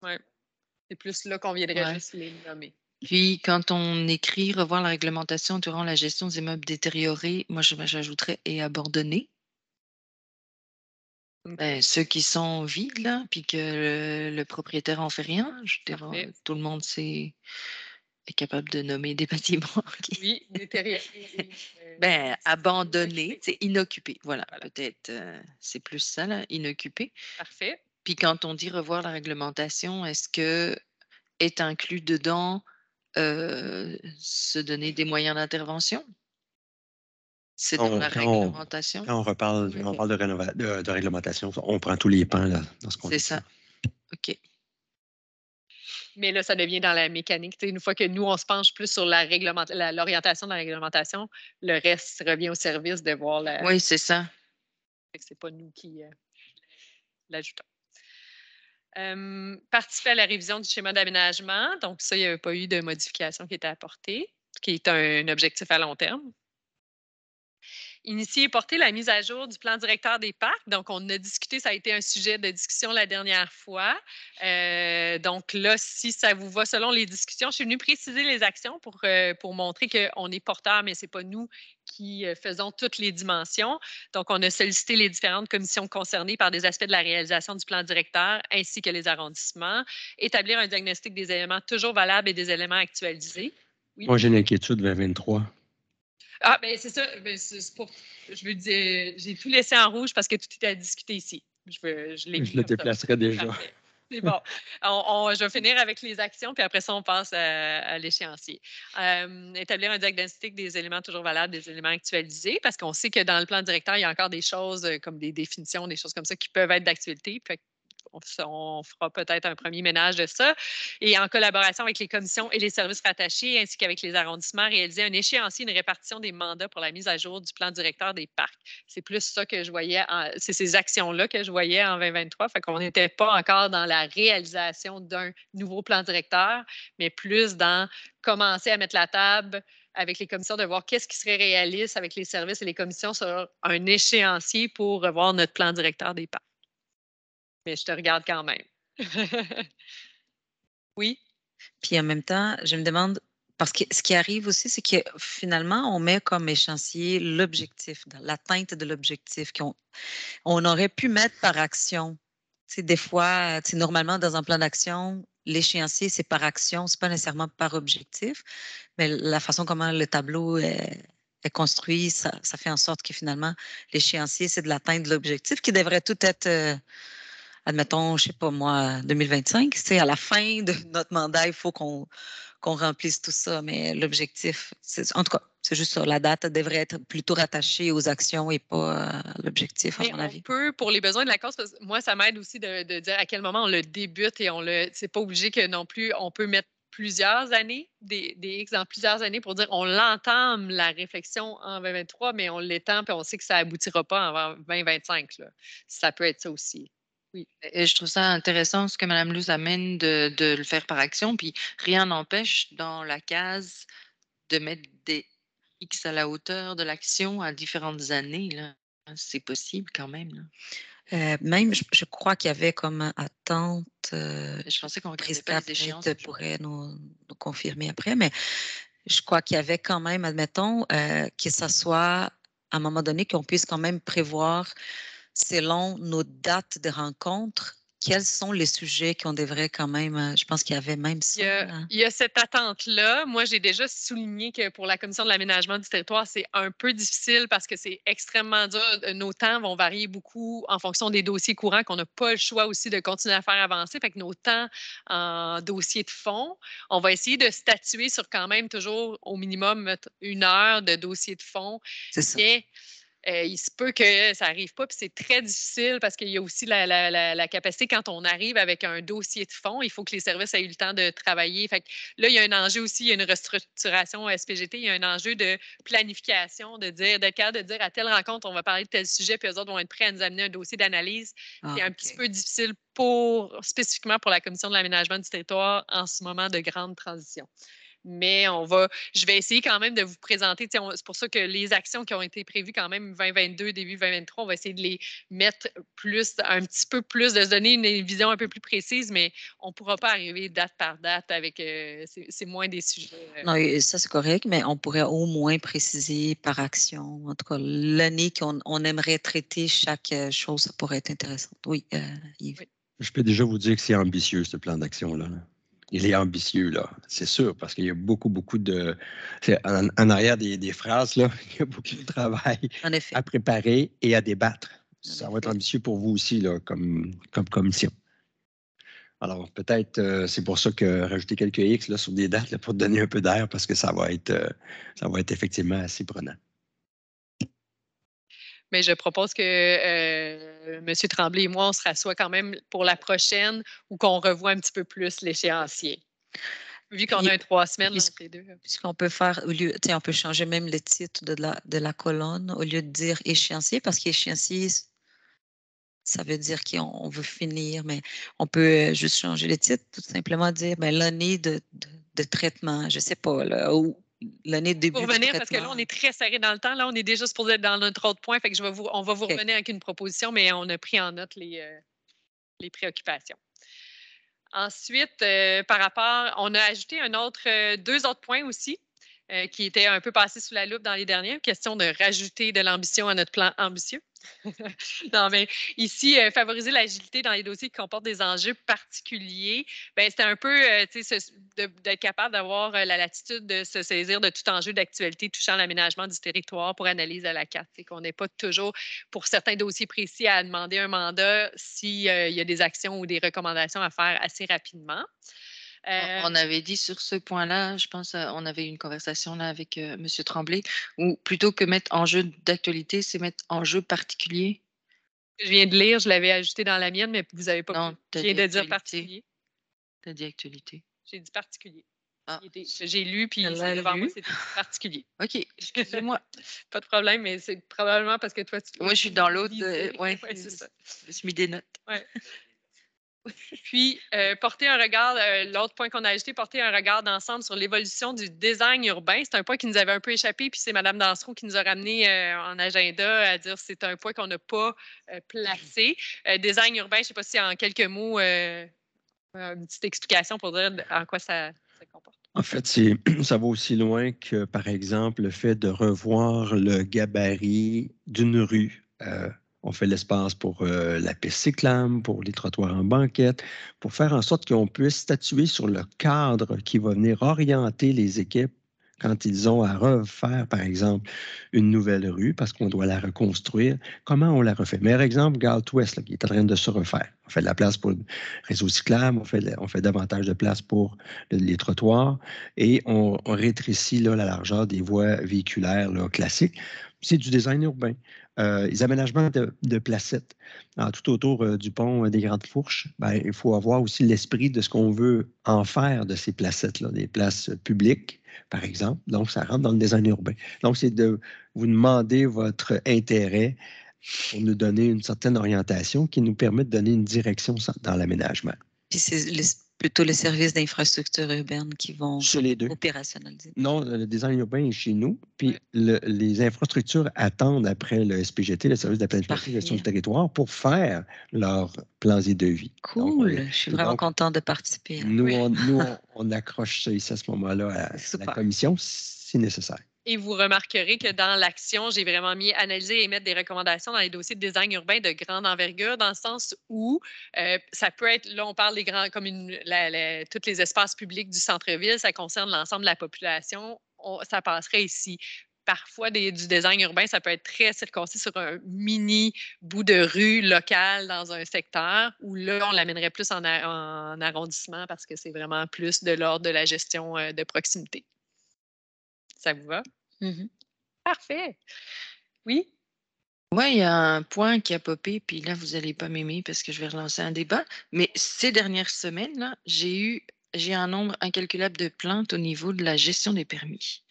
Ouais. C'est plus là qu'on viendrait juste les nommer. Puis, quand on écrit revoir la réglementation durant la gestion des immeubles détériorés, moi, j'ajouterais et abandonnés. Ben, ceux qui sont vides, là, puis que le propriétaire en fait rien, tout le monde est capable de nommer des bâtiments. Oui, détériorés. Abandonnés, c'est inoccupé. Voilà. Peut-être, c'est plus ça, là, inoccupé. Parfait. Puis quand on dit revoir la réglementation, est-ce que est inclus dedans se donner des moyens d'intervention? C'est dans la réglementation. Quand on parle de réglementation, on prend tous les pans là, dans ce contexte. C'est ça. OK. Mais là, ça devient dans la mécanique. Une fois que nous, on se penche plus sur l'orientation de la réglementation, le reste revient au service de voir la. Oui, c'est ça. Ce n'est pas nous qui l'ajoutons. Participer à la révision du schéma d'aménagement. Donc, ça, il n'y avait pas eu de modification qui était apportée, qui est un objectif à long terme. Initier et porter la mise à jour du plan directeur des parcs. Donc, on a discuté, ça a été un sujet de discussion la dernière fois. Donc là, si ça vous va selon les discussions, je suis venue préciser les actions pour montrer qu'on est porteur, mais ce n'est pas nous qui faisons toutes les dimensions. Donc, on a sollicité les différentes commissions concernées par des aspects de la réalisation du plan directeur ainsi que les arrondissements. Établir un diagnostic des éléments toujours valables et des éléments actualisés. Oui. Moi, j'ai une inquiétude 2023. Ah, bien, c'est ça. Je veux dire, j'ai tout laissé en rouge parce que tout était à discuter ici. Je le déplacerai déjà. Parfait. C'est bon. Je vais finir avec les actions, puis après ça, on passe à l'échéancier. Établir un diagnostic des éléments toujours valables, des éléments actualisés, parce qu'on sait que dans le plan directeur, il y a encore des choses comme des définitions, des choses comme ça qui peuvent être d'actualité. On fera peut-être un premier ménage de ça. Et en collaboration avec les commissions et les services rattachés, ainsi qu'avec les arrondissements, réaliser un échéancier, une répartition des mandats pour la mise à jour du plan directeur des parcs. C'est plus ça que je voyais, c'est ces actions-là que je voyais en 2023. Fait qu'on n'était pas encore dans la réalisation d'un nouveau plan directeur, mais plus dans commencer à mettre la table avec les commissions, de voir qu'est-ce qui serait réaliste avec les services et les commissions sur un échéancier pour revoir notre plan directeur des parcs. Mais je te regarde quand même. Oui. Puis en même temps, je me demande, parce que ce qui arrive aussi, c'est que finalement, on met comme échéancier l'objectif, l'atteinte de l'objectif on aurait pu mettre par action. Des fois, normalement, dans un plan d'action, l'échéancier, c'est par action, c'est pas nécessairement par objectif, mais la façon comment le tableau est construit, ça fait en sorte que finalement, l'échéancier, c'est de l'atteinte de l'objectif qui devrait tout être, admettons, je sais pas moi, 2025. C'est à la fin de notre mandat, il faut qu'on remplisse tout ça. Mais l'objectif, en tout cas, c'est juste ça. La date devrait être plutôt rattachée aux actions et pas à l'objectif, à mon avis. On peut, pour les besoins de la cause, parce que moi, ça m'aide aussi de dire à quel moment on le débute et c'est pas obligé que non plus, on peut mettre plusieurs années, des X dans plusieurs années pour dire on l'entame la réflexion en 2023, mais on l'étend puis on sait que ça aboutira pas avant 2025. Là. Ça peut être ça aussi. Oui. Et je trouve ça intéressant ce que Mme Luz amène de le faire par action, puis rien n'empêche dans la case de mettre des X à la hauteur de l'action à différentes années. Là. C'est possible quand même. Là. Même, je crois qu'il y avait comme attente. Je pensais qu'on regardait Christa pas les échéances. pourrait nous confirmer après, mais je crois qu'il y avait quand même, admettons, que ça soit à un moment donné qu'on puisse quand même prévoir selon nos dates de rencontres, quels sont les sujets qu'on devrait quand même, je pense qu'il y avait même ça. Il y a cette attente-là. Moi, j'ai déjà souligné que pour la Commission de l'aménagement du territoire, c'est un peu difficile parce que c'est extrêmement dur. Nos temps vont varier beaucoup en fonction des dossiers courants qu'on n'a pas le choix aussi de continuer à faire avancer. Fait que nos temps en dossier de fond, on va essayer de statuer sur quand même toujours au minimum 1 heure de dossier de fond. C'est ça. Il se peut que ça n'arrive pas, puis c'est très difficile parce qu'il y a aussi la capacité, quand on arrive avec un dossier de fond, il faut que les services aient eu le temps de travailler. Fait que là, il y a un enjeu aussi, il y a une restructuration SPGT, il y a un enjeu de planification, d'être capable de dire à telle rencontre, on va parler de tel sujet, puis eux autres vont être prêts à nous amener un dossier d'analyse. C'est un petit peu difficile spécifiquement pour la Commission de l'aménagement du territoire en ce moment de grande transition. Mais je vais essayer quand même de vous présenter. C'est pour ça que les actions qui ont été prévues quand même 2022, début 2023, on va essayer de les mettre un petit peu plus, de se donner une vision un peu plus précise, mais on ne pourra pas arriver date par date avec. C'est moins des sujets. Non, ça c'est correct, mais on pourrait au moins préciser par action. En tout cas, l'année qu'on aimerait traiter chaque chose, ça pourrait être intéressant. Oui, Yves. Oui. Je peux déjà vous dire que c'est ambitieux, ce plan d'action-là. Il est ambitieux, là, c'est sûr, parce qu'il y a beaucoup de... En arrière des phrases, là, il y a beaucoup de travail à préparer et à débattre. Ça va être ambitieux pour vous aussi, là, comme commission. Alors, peut-être, c'est pour ça que rajouter quelques X là, sur des dates là, pour donner un peu d'air, parce que ça va être effectivement assez prenant. Mais je propose que M. Tremblay et moi, on se rassoit quand même pour la prochaine ou qu'on revoie un petit peu plus l'échéancier. Vu qu'on a 3 semaines entre les deux. Puisqu'on peut faire, on peut changer même le titre de la colonne au lieu de dire échéancier, parce qu'échéancier, ça veut dire qu'on veut finir, mais on peut juste changer le titre, tout simplement dire l'année de traitement, je ne sais pas, là, ou l'année de début pour revenir, de parce que là, on est très serré dans le temps. Là, on est déjà supposé être dans notre autre point. Fait que on va vous revenir avec une proposition, mais on a pris en note les préoccupations. Ensuite, par rapport, on a ajouté 2 autres points aussi qui étaient un peu passés sous la loupe dans les dernières. Question de rajouter de l'ambition à notre plan ambitieux. Non, mais ici, favoriser l'agilité dans les dossiers qui comportent des enjeux particuliers, c'était un peu d'être capable d'avoir la latitude de se saisir de tout enjeu d'actualité touchant l'aménagement du territoire pour analyse à la carte. Qu'on n'ait pas toujours, pour certains dossiers précis, à demander un mandat s'il y a des actions ou des recommandations à faire assez rapidement. On avait dit sur ce point-là, je pense, on avait une conversation là avec M. Tremblay, où plutôt que mettre enjeu d'actualité, c'est mettre enjeu particulier. Je viens de lire, je l'avais ajouté dans la mienne, mais vous n'avez pas. Non, je viens de dire particulier. Tu as dit actualité. J'ai dit particulier. Ah. J'ai lu, puis devant moi, c'était particulier. OK, excusez-moi. Pas de problème, mais c'est probablement parce que toi, moi, je suis dans l'autre. Oui, c'est ça. Je me suis mis des notes. Ouais. Puis, porter un regard, l'autre point qu'on a ajouté, porter un regard d'ensemble sur l'évolution du design urbain. C'est un point qui nous avait un peu échappé, puis c'est Mme Dansereau qui nous a ramené en agenda à dire que c'est un point qu'on n'a pas placé. Design urbain, je ne sais pas si en quelques mots, une petite explication pour dire en quoi ça comporte. En fait, ça va aussi loin que, par exemple, le fait de revoir le gabarit d'une rue. On fait l'espace pour la piste cyclable, pour les trottoirs en banquette, pour faire en sorte qu'on puisse statuer sur le cadre qui va venir orienter les équipes quand ils ont à refaire, par exemple, une nouvelle rue parce qu'on doit la reconstruire, comment on la refait? Meilleur exemple, Galt Ouest, là, qui est en train de se refaire. On fait de la place pour le réseau cyclable, on fait davantage de place pour les trottoirs et on rétrécit là, la largeur des voies véhiculaires là, classiques. C'est du design urbain. Les aménagements de placettes tout autour du pont des Grandes Fourches, ben, il faut avoir aussi l'esprit de ce qu'on veut en faire de ces placettes-là, des places publiques, par exemple. Donc, ça rentre dans le design urbain. Donc, c'est de vous demander votre intérêt pour nous donner une certaine orientation qui nous permet de donner une direction dans l'aménagement. Puis c'est plutôt les services d'infrastructure urbaine qui vont Sur les deux. opérationnaliser. Non, le design urbain est chez nous, puis les infrastructures attendent après le SPGT, le service de la planification et de gestion du territoire, pour faire leurs plans et devis. Cool, je suis vraiment contente de participer. Nous, on accroche ça ici à ce moment-là à la commission si nécessaire. Et vous remarquerez que dans l'action, j'ai vraiment mis analyser et émettre des recommandations dans les dossiers de design urbain de grande envergure, dans le sens où ça peut être, là, on parle des grands, comme tous les espaces publics du centre-ville, ça concerne l'ensemble de la population, ça passerait ici. Parfois, du design urbain, ça peut être très circoncis sur un mini bout de rue local dans un secteur, où là, on l'amènerait plus en arrondissement parce que c'est vraiment plus de l'ordre de la gestion de proximité. Ça vous va? Mm-hmm. Parfait. Oui? Moi, il y a un point qui a popé, puis là, vous n'allez pas m'aimer parce que je vais relancer un débat. Mais ces dernières semaines, là, j'ai un nombre incalculable de plaintes au niveau de la gestion des permis.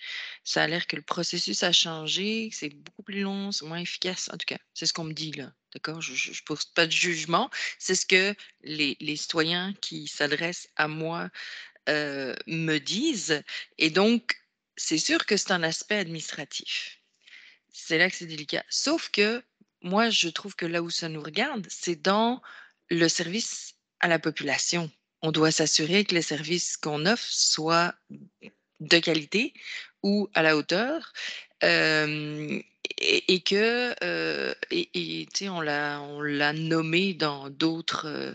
Ça a l'air que le processus a changé, que c'est beaucoup plus long, c'est moins efficace. En tout cas, c'est ce qu'on me dit là. D'accord? Je ne pose pas de jugement. C'est ce que les citoyens qui s'adressent à moi me disent. Et donc, c'est sûr que c'est un aspect administratif. C'est là que c'est délicat. Sauf que moi, je trouve que là où ça nous regarde, c'est dans le service à la population. On doit s'assurer que les services qu'on offre soient de qualité ou à la hauteur. Et que, tu sais, on l'a nommé dans d'autres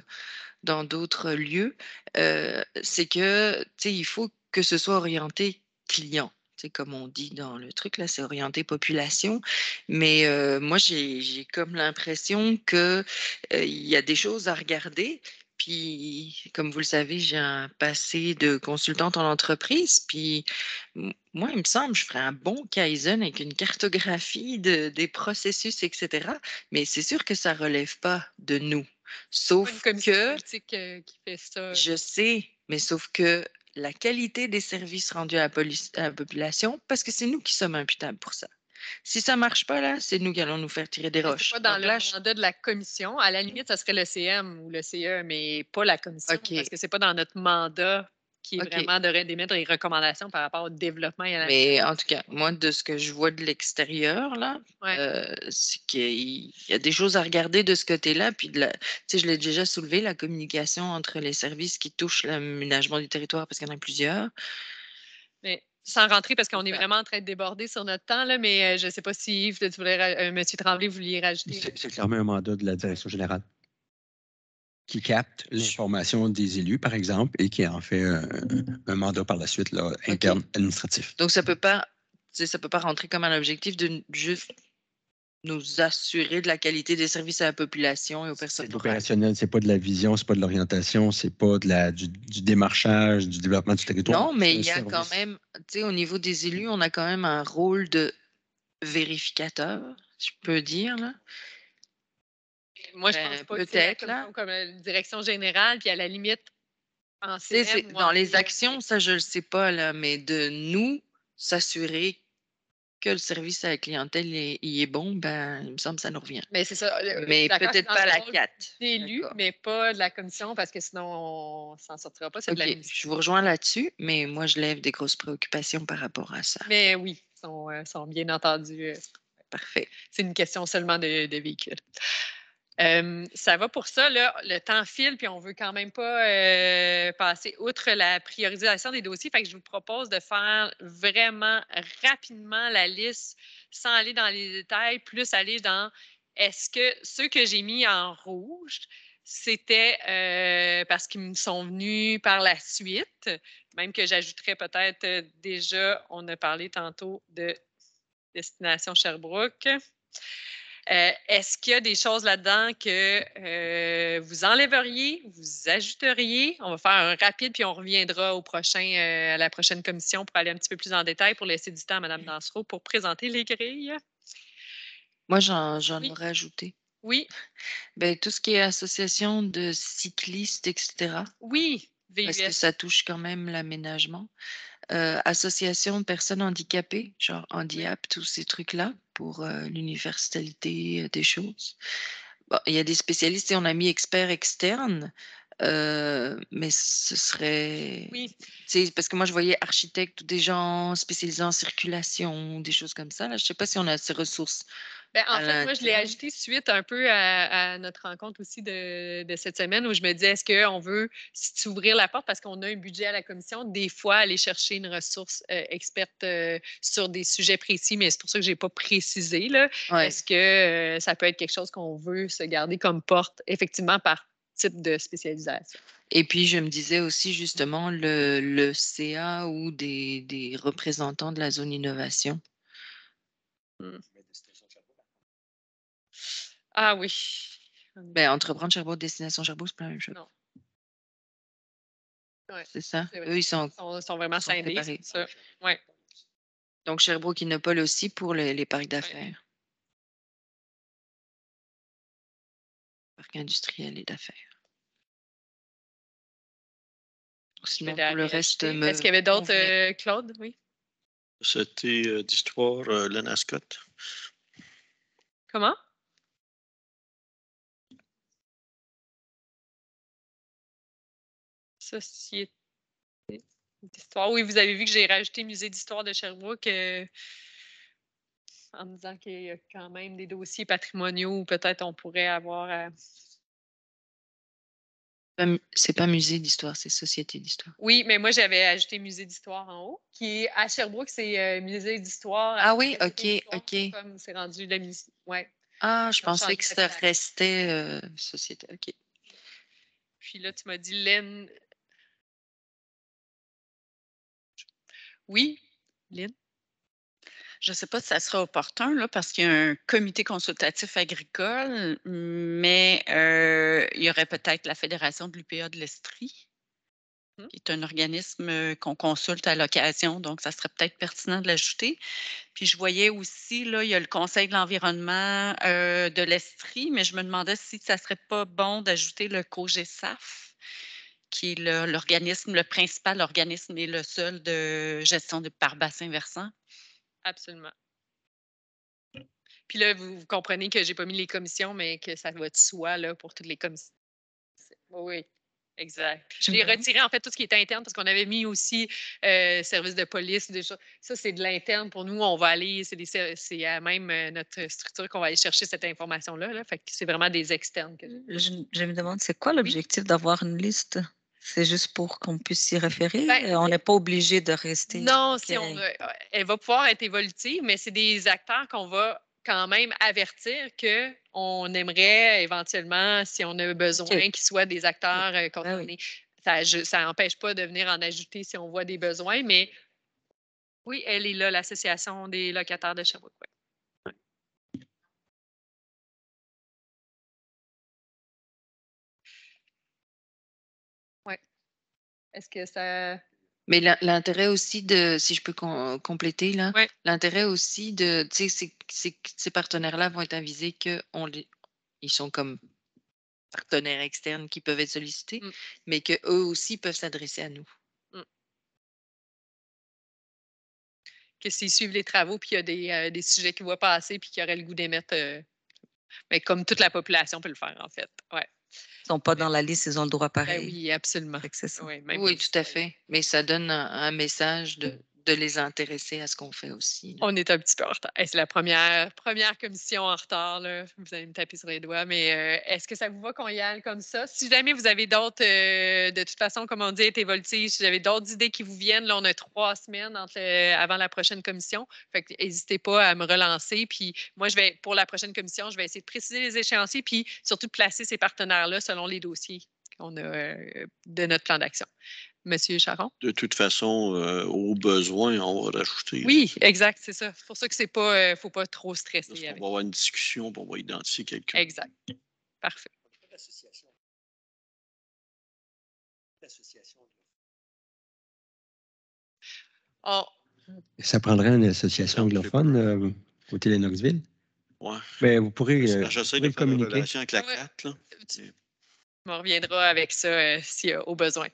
lieux, c'est que, tu sais, il faut que ce soit orienté client. C'est comme on dit dans le truc, là, c'est orienté population. Mais moi, j'ai comme l'impression qu'il y a des choses à regarder. Puis, comme vous le savez, j'ai un passé de consultante en entreprise. Puis, moi, il me semble, je ferais un bon Kaizen avec une cartographie des processus, etc. Mais c'est sûr que ça ne relève pas de nous. Sauf que, politique qui fait ça. je sais, mais sauf que la qualité des services rendus à la population, parce que c'est nous qui sommes imputables pour ça. Si ça ne marche pas, là, c'est nous qui allons nous faire tirer des roches. C'est pas dans le mandat de la commission. À la limite, ça serait le CM ou le CE, mais pas la commission, parce que c'est pas dans notre mandat qui est vraiment d'émettre des recommandations par rapport au développement et à la... Mais en tout cas, moi, de ce que je vois de l'extérieur, là, c'est qu'il y a des choses à regarder de ce côté-là. Puis, tu sais, je l'ai déjà soulevé, la communication entre les services qui touchent l'aménagement du territoire, parce qu'il y en a plusieurs. Mais sans rentrer, parce qu'on est vraiment en train de déborder sur notre temps, là, mais je ne sais pas si Yves, M. Tremblay, vous vouliez rajouter. C'est clairement un mandat de la direction générale qui capte l'information des élus, par exemple, et qui en fait un mandat par la suite là, interne administratif. Donc, ça peut pas rentrer comme un objectif de juste nous assurer de la qualité des services à la population et aux personnes. C'est opérationnel, c'est pas de la vision, c'est pas de l'orientation, c'est pas du démarchage, du développement du territoire. Non, mais il y a quand même, tu sais, au niveau des élus, on a quand même un rôle de vérificateur, je peux dire, là. Moi, je pense pas peut-être là comme direction générale, puis à la limite, en CM, dans les actions, ça, je le sais pas, là, mais de nous s'assurer que le service à la clientèle y est bon, ben, il me semble que ça nous revient. Mais c'est ça. Mais peut-être pas la 4. D'élu, mais pas de la commission, parce que sinon, on s'en sortira pas. OK, je vous rejoins là-dessus, mais moi, je lève des grosses préoccupations par rapport à ça. Mais oui, ils sont bien entendus. Parfait. C'est une question seulement de véhicules. Ça va pour ça, là, le temps file, puis on ne veut quand même pas passer outre la priorisation des dossiers. Fait que je vous propose de faire vraiment rapidement la liste sans aller dans les détails, plus aller dans est-ce que ceux que j'ai mis en rouge, c'était parce qu'ils me sont venus par la suite, même que j'ajouterais peut-être déjà, on a parlé tantôt de Destination Sherbrooke. Est-ce qu'il y a des choses là-dedans que vous enlèveriez, vous ajouteriez? On va faire un rapide, puis on reviendra à la prochaine commission pour aller un petit peu plus en détail, pour laisser du temps à Mme Dansereau pour présenter les grilles. Moi, j'en Oui. aurais ajouté. Oui. Ben, tout ce qui est association de cyclistes, etc. Oui, Parce que VUS. ça touche quand même l'aménagement. Association de personnes handicapées, genre handicap, tous ces trucs-là, pour l'universalité des choses. Bon, il y a des spécialistes et on a mis experts externes, mais ce serait... Oui. Parce que moi, je voyais architectes ou des gens spécialisés en circulation, des choses comme ça. Là. Je ne sais pas si on a ces ressources. Ben, en à fait, moi, je l'ai l'interne. ajouté suite un peu à notre rencontre aussi de cette semaine où je me disais, est-ce qu'on veut s'ouvrir la porte parce qu'on a un budget à la commission, des fois aller chercher une ressource experte sur des sujets précis, mais c'est pour ça que je n'ai pas précisé. Là. Ouais. Est-ce que ça peut être quelque chose qu'on veut se garder comme porte, effectivement, par type de spécialisation? Et puis, je me disais aussi justement le CA ou des représentants de la zone innovation. Ah oui. Ben, Entreprendre Sherbrooke, Destination Sherbrooke, c'est pas la même chose. Non. Ouais, c'est ça? c'est vrai. Eux, ils sont vraiment scindés. séparés. Ça. Ouais. Donc, Sherbrooke Innopol aussi pour les parcs d'affaires. Parcs industriels et d'affaires. Sinon, pour le reste, est-ce qu'il y avait d'autres, Claude? Oui. C'était d'histoire Lena Scott. Comment? Société d'histoire. Oui, vous avez vu que j'ai rajouté Musée d'histoire de Sherbrooke en me disant qu'il y a quand même des dossiers patrimoniaux où peut-être on pourrait avoir. C'est pas musée d'histoire, c'est société d'histoire. Oui, mais moi, j'avais ajouté Musée d'histoire en haut, qui est à Sherbrooke, c'est Musée d'histoire. Ah oui, Société OK, d'histoire, OK. Comme c'est rendu la musée. Ouais. Ah, je On a pensais changé que ça d'appellation. restait société. OK. Puis là, tu m'as dit Lynn. Oui, Lynn. Je ne sais pas si ça sera opportun, là, parce qu'il y a un comité consultatif agricole, mais il y aurait peut-être la Fédération de l'UPA de l'Estrie, qui est un organisme qu'on consulte à l'occasion, donc ça serait peut-être pertinent de l'ajouter. Puis je voyais aussi, là, il y a le Conseil de l'environnement de l'Estrie, mais je me demandais si ça ne serait pas bon d'ajouter le COGESAF, qui est l'organisme, le principal organisme et le seul de gestion par bassin versant. Absolument. Puis là, vous comprenez que j'ai pas mis les commissions, mais que ça va de soi là, pour toutes les commissions. Oui, exact. J'ai retiré en fait tout ce qui était interne parce qu'on avait mis aussi service de police, des choses. Ça, c'est de l'interne pour nous. On va aller, c'est à même notre structure qu'on va aller chercher cette information-là. Là. Fait que c'est vraiment des externes. Je me demande, c'est quoi l'objectif d'avoir une liste? C'est juste pour qu'on puisse s'y référer? Ben, On n'est pas obligé de rester. Non, OK. elle va pouvoir être évolutive, mais c'est des acteurs qu'on va quand même avertir qu'on aimerait éventuellement, si on a besoin, OK. qu'ils soient des acteurs Ben oui. concernés. Ça n'empêche pas de venir en ajouter si on voit des besoins, mais oui, elle est là, l'Association des locataires de Sherbrooke. Ouais. Ouais. Est-ce que ça. Mais l'intérêt aussi de, si je peux compléter là, Ouais. l'intérêt aussi de, tu sais, ces partenaires-là vont être avisés ils sont comme partenaires externes qui peuvent être sollicités, mais qu'eux aussi peuvent s'adresser à nous. Que s'ils suivent les travaux, puis il y a des sujets qui vont passer, puis qu'ils auraient le goût d'émettre, mais comme toute la population peut le faire, en fait. Ouais. Ils ne sont pas dans la liste, ils ont le droit Ben pareil. oui, absolument. C'est ça. Oui, Oui, tout à fait. Mais ça donne un message de les intéresser à ce qu'on fait aussi. Là. On est un petit peu en retard. C'est la première commission en retard. Là. Vous allez me taper sur les doigts, mais est-ce que ça vous va qu'on y aille comme ça? Si jamais vous avez d'autres, de toute façon, comme on dit, été voltige, si vous avez d'autres idées qui vous viennent, là, on a 3 semaines avant la prochaine commission. Fait que n'hésitez pas à me relancer. Puis moi, pour la prochaine commission, je vais essayer de préciser les échéanciers, puis surtout de placer ces partenaires-là selon les dossiers qu'on a de notre plan d'action. Monsieur Charon? De toute façon, au besoin, on va rajouter. Oui, exact, c'est ça. C'est pour ça que c'est pas, faut pas trop stresser On avec. va avoir une discussion, puis on va identifier quelqu'un. Exact. Parfait. Oh. Ça prendrait une association anglophone côté de Lennoxville? Oui. Mais vous pourrez. J'essaie de faire une relation avec la Ouais. CAT. Là. On reviendra avec ça s'il y a au besoin.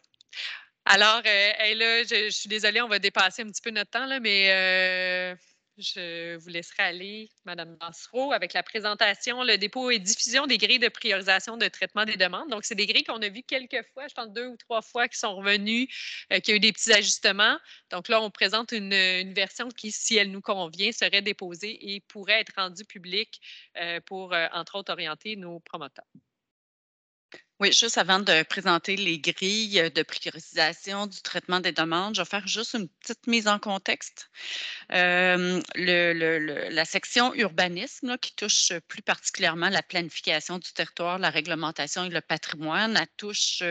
Alors, là, je suis désolée, on va dépasser un petit peu notre temps, là, mais je vous laisserai aller, Mme Dansereau, avec la présentation, le dépôt et diffusion des grilles de priorisation de traitement des demandes. Donc, c'est des grilles qu'on a vues quelques fois, je pense 2 ou 3 fois, qui sont revenues, qui a eu des petits ajustements. Donc là, on présente une version qui, si elle nous convient, serait déposée et pourrait être rendue publique pour, entre autres, orienter nos promoteurs. Oui, juste avant de présenter les grilles de priorisation du traitement des demandes, je vais faire juste une petite mise en contexte. La section urbanisme là, qui touche plus particulièrement la planification du territoire, la réglementation et le patrimoine, elle touche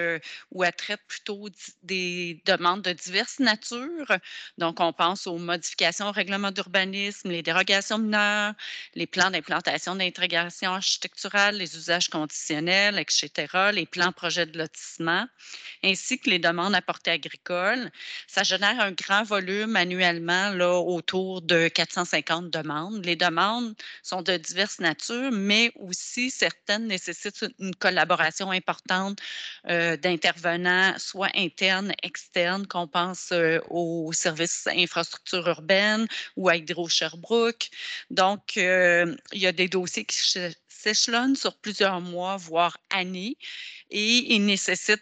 ou elle traite plutôt des demandes de diverses natures. Donc, on pense aux modifications au règlement d'urbanisme, les dérogations mineures, les plans d'implantation d'intégration architecturale, les usages conditionnels, etc., les plans projets de lotissement, ainsi que les demandes à portée agricole. Ça génère un grand volume annuellement là, autour de 450 demandes. Les demandes sont de diverses natures, mais aussi certaines nécessitent une collaboration importante d'intervenants, soit internes, externes, qu'on pense aux services infrastructures urbaines ou à Hydro-Sherbrooke. Donc, il y a des dossiers qui s'échelonnent sur plusieurs mois, voire années, et ils nécessitent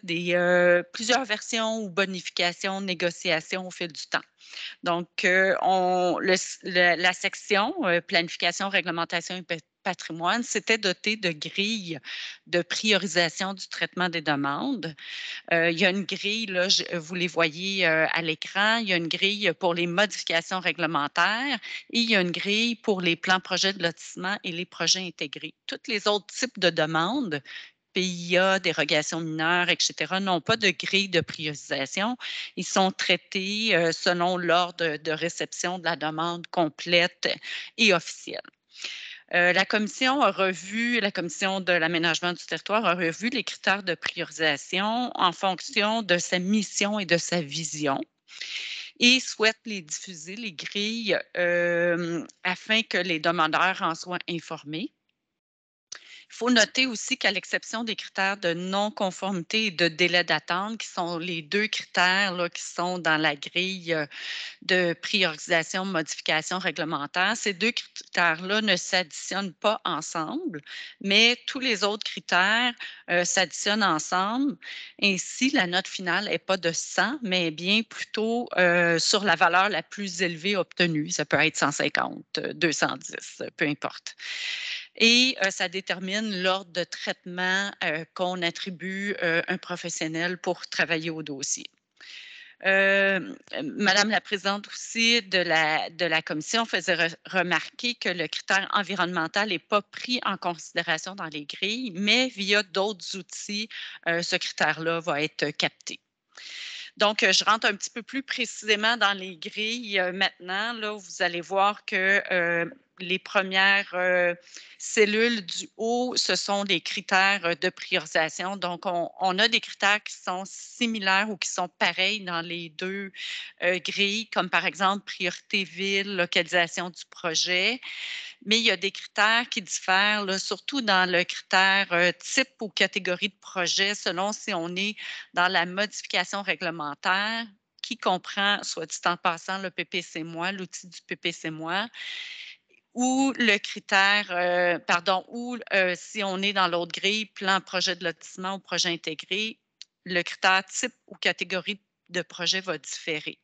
plusieurs versions ou bonifications, négociations au fil du temps. Donc, la section planification, réglementation et patrimoine s'était dotée de grilles de priorisation du traitement des demandes. Il y a une grille, là, vous les voyez à l'écran, il y a une grille pour les modifications réglementaires et il y a une grille pour les plans projets de lotissement et les projets intégrés. Tous les autres types de demandes, PIA, dérogations mineures, etc., n'ont pas de grille de priorisation. Ils sont traités selon l'ordre de réception de la demande complète et officielle. La commission de l'aménagement du territoire a revu les critères de priorisation en fonction de sa mission et de sa vision et souhaite les diffuser, les grilles, afin que les demandeurs en soient informés. Il faut noter aussi qu'à l'exception des critères de non-conformité et de délai d'attente, qui sont les 2 critères là, qui sont dans la grille de priorisation, modification réglementaire, ces 2 critères-là ne s'additionnent pas ensemble, mais tous les autres critères s'additionnent ensemble. Ainsi, la note finale n'est pas de 100, mais bien plutôt sur la valeur la plus élevée obtenue. Ça peut être 150, 210, peu importe. Et ça détermine l'ordre de traitement qu'on attribue un professionnel pour travailler au dossier. Madame la présidente aussi de la commission faisait remarquer que le critère environnemental n'est pas pris en considération dans les grilles, mais via d'autres outils, ce critère-là va être capté. Donc, je rentre un petit peu plus précisément dans les grilles maintenant. Là, vous allez voir que les premières cellules du haut, ce sont des critères de priorisation. Donc, on a des critères qui sont similaires ou qui sont pareils dans les 2 grilles, comme par exemple priorité ville, localisation du projet. Mais il y a des critères qui diffèrent, là, surtout dans le critère type ou catégorie de projet, selon si on est dans la modification réglementaire, qui comprend, soit dit en passant, le PPC-moi, l'outil du PPC-moi, ou le critère, si on est dans l'autre grille, plan projet de lotissement ou projet intégré, le critère type ou catégorie de projet va différer.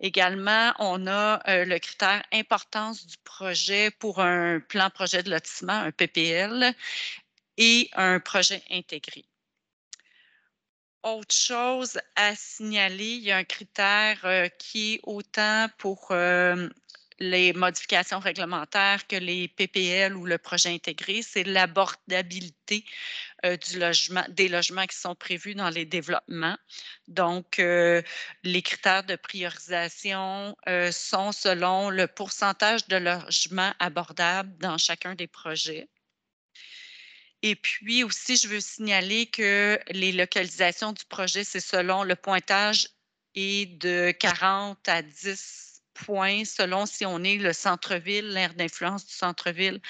Également, on a le critère importance du projet pour un plan projet de lotissement, un PPL, et un projet intégré. Autre chose à signaler, il y a un critère qui est autant pour les modifications réglementaires que les PPL ou le projet intégré, c'est l'abordabilité du logement, des logements qui sont prévus dans les développements. Donc, les critères de priorisation sont selon le pourcentage de logements abordables dans chacun des projets. Et puis aussi, je veux signaler que les localisations du projet, c'est selon le pointage et de 40 à 10 points, selon si on est le centre-ville, l'aire d'influence du centre-ville,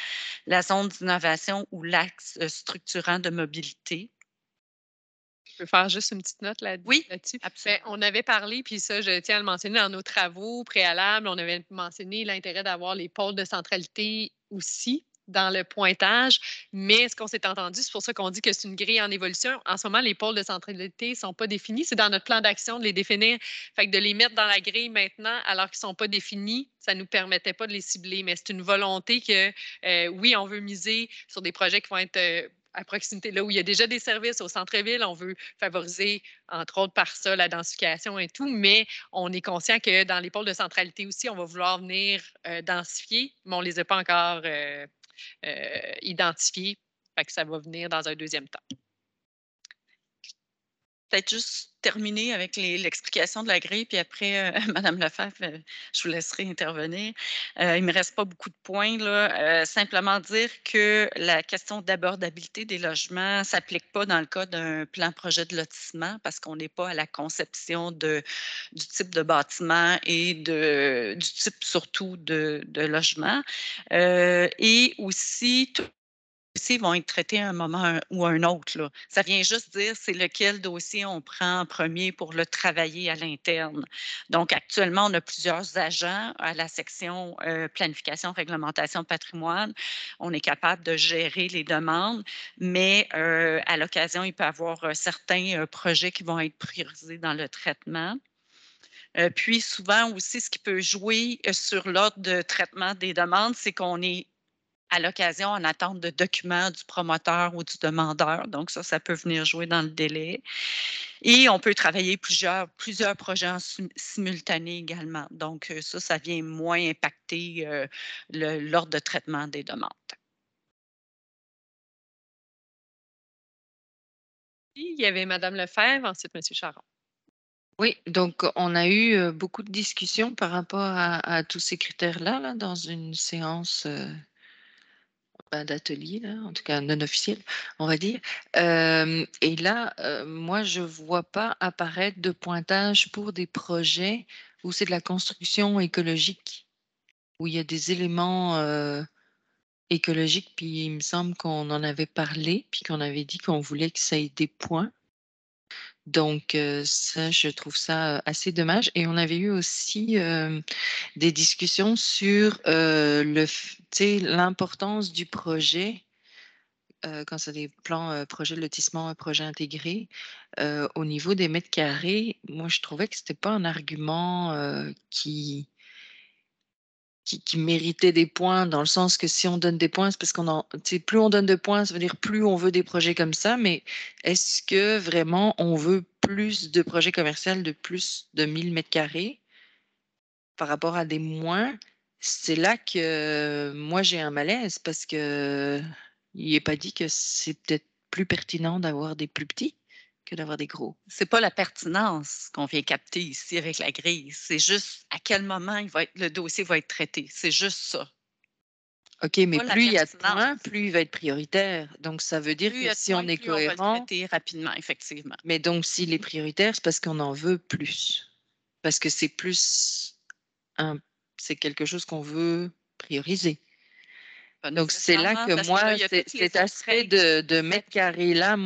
la zone d'innovation ou l'axe structurant de mobilité. Je peux faire juste une petite note Oui, là-dessus. absolument. On avait parlé, puis ça, je tiens à le mentionner dans nos travaux préalables, on avait mentionné l'intérêt d'avoir les pôles de centralité aussi dans le pointage, mais ce qu'on s'est entendu, c'est pour ça qu'on dit que c'est une grille en évolution. En ce moment, les pôles de centralité ne sont pas définis. C'est dans notre plan d'action de les définir. Fait que de les mettre dans la grille maintenant, alors qu'ils ne sont pas définis, ça ne nous permettait pas de les cibler. Mais c'est une volonté que, oui, on veut miser sur des projets qui vont être à proximité, là où il y a déjà des services au centre-ville. On veut favoriser, entre autres, par ça, la densification et tout, mais on est conscient que dans les pôles de centralité aussi, on va vouloir venir densifier, mais on ne les a pas encore identifiés. Fait que ça va venir dans un deuxième temps. Peut-être juste terminer avec l'explication de la grille, puis après, Mme Lefebvre, je vous laisserai intervenir. Il ne me reste pas beaucoup de points, là. Simplement dire que la question d'abordabilité des logements ne s'applique pas dans le cas d'un plan projet de lotissement parce qu'on n'est pas à la conception du type de bâtiment et du type surtout de logement. Et aussi, dossiers vont être traités à un moment ou à un autre, là. Ça vient juste dire c'est lequel dossier on prend en premier pour le travailler à l'interne. Donc, actuellement, on a plusieurs agents à la section planification, réglementation, patrimoine. On est capable de gérer les demandes, mais à l'occasion, il peut y avoir certains projets qui vont être priorisés dans le traitement. Puis souvent aussi, ce qui peut jouer sur l'ordre de traitement des demandes, c'est qu'on est à l'occasion en attente de documents du promoteur ou du demandeur. Donc, ça peut venir jouer dans le délai. Et on peut travailler plusieurs projets en simultané également. Donc, ça vient moins impacter l'ordre de traitement des demandes. Il y avait Mme Lefebvre, ensuite M. Charon. Oui, donc on a eu beaucoup de discussions par rapport à tous ces critères-là là, dans une séance d'atelier, là, en tout cas non officiel, on va dire. Et là, moi, je ne vois pas apparaître de pointage pour des projets où c'est de la construction écologique, où il y a des éléments écologiques, puis il me semble qu'on en avait parlé, puis qu'on avait dit qu'on voulait que ça ait des points. Donc, ça, je trouve ça assez dommage. Et on avait eu aussi des discussions sur l'importance du projet quand c'est des plans projet de lotissement, projet intégré. Au niveau des mètres carrés, moi, je trouvais que ce n'était pas un argument qui méritait des points, dans le sens que si on donne des points, c'est parce plus on donne de points, ça veut dire plus on veut des projets comme ça, mais est-ce que vraiment on veut plus de projets commerciaux de plus de 1000 mètres carrés par rapport à des moins? C'est là que moi j'ai un malaise parce que il n'est pas dit que c'est peut-être plus pertinent d'avoir des plus petits que d'avoir des gros. C'est pas la pertinence qu'on vient capter ici avec la grille. C'est juste à quel moment le dossier va être traité. C'est juste ça. OK, mais plus il y a de points, plus il va être prioritaire. Donc, ça veut dire que si on est cohérent, on va le traiter rapidement, effectivement. Mais donc, s'il est prioritaire, c'est parce qu'on en veut plus. Parce que c'est c'est quelque chose qu'on veut prioriser. Donc, c'est là que moi, cet aspect de mètre carré là,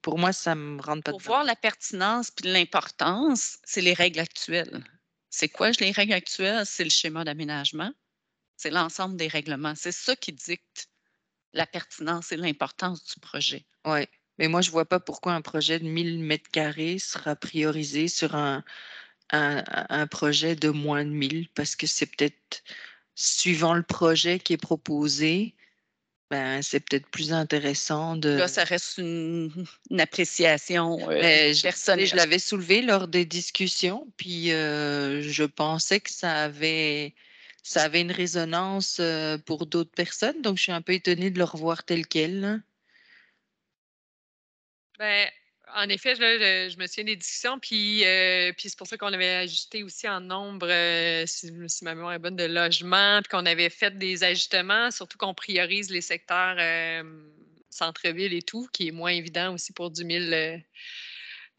pour moi, ça me rentre pas dedans. Pour voir la pertinence puis l'importance, c'est les règles actuelles. C'est quoi les règles actuelles? C'est le schéma d'aménagement. C'est l'ensemble des règlements. C'est ça qui dicte la pertinence et l'importance du projet. Oui, mais moi, je ne vois pas pourquoi un projet de 1000 mètres carrés sera priorisé sur un un projet de moins de 1000 parce que c'est peut-être, suivant le projet qui est proposé, ben, c'est peut-être plus intéressant de... Là, ça reste une appréciation Mais je personnelle. l'avais soulevé lors des discussions, puis je pensais que ça avait une résonance pour d'autres personnes, donc je suis un peu étonnée de le revoir tel quel, là. Ben, en effet, je me souviens des discussions, puis c'est pour ça qu'on avait ajusté aussi en nombre, si ma mémoire est bonne, de logements, puis qu'on avait fait des ajustements, surtout qu'on priorise les secteurs centre-ville et tout, qui est moins évident aussi pour du 1000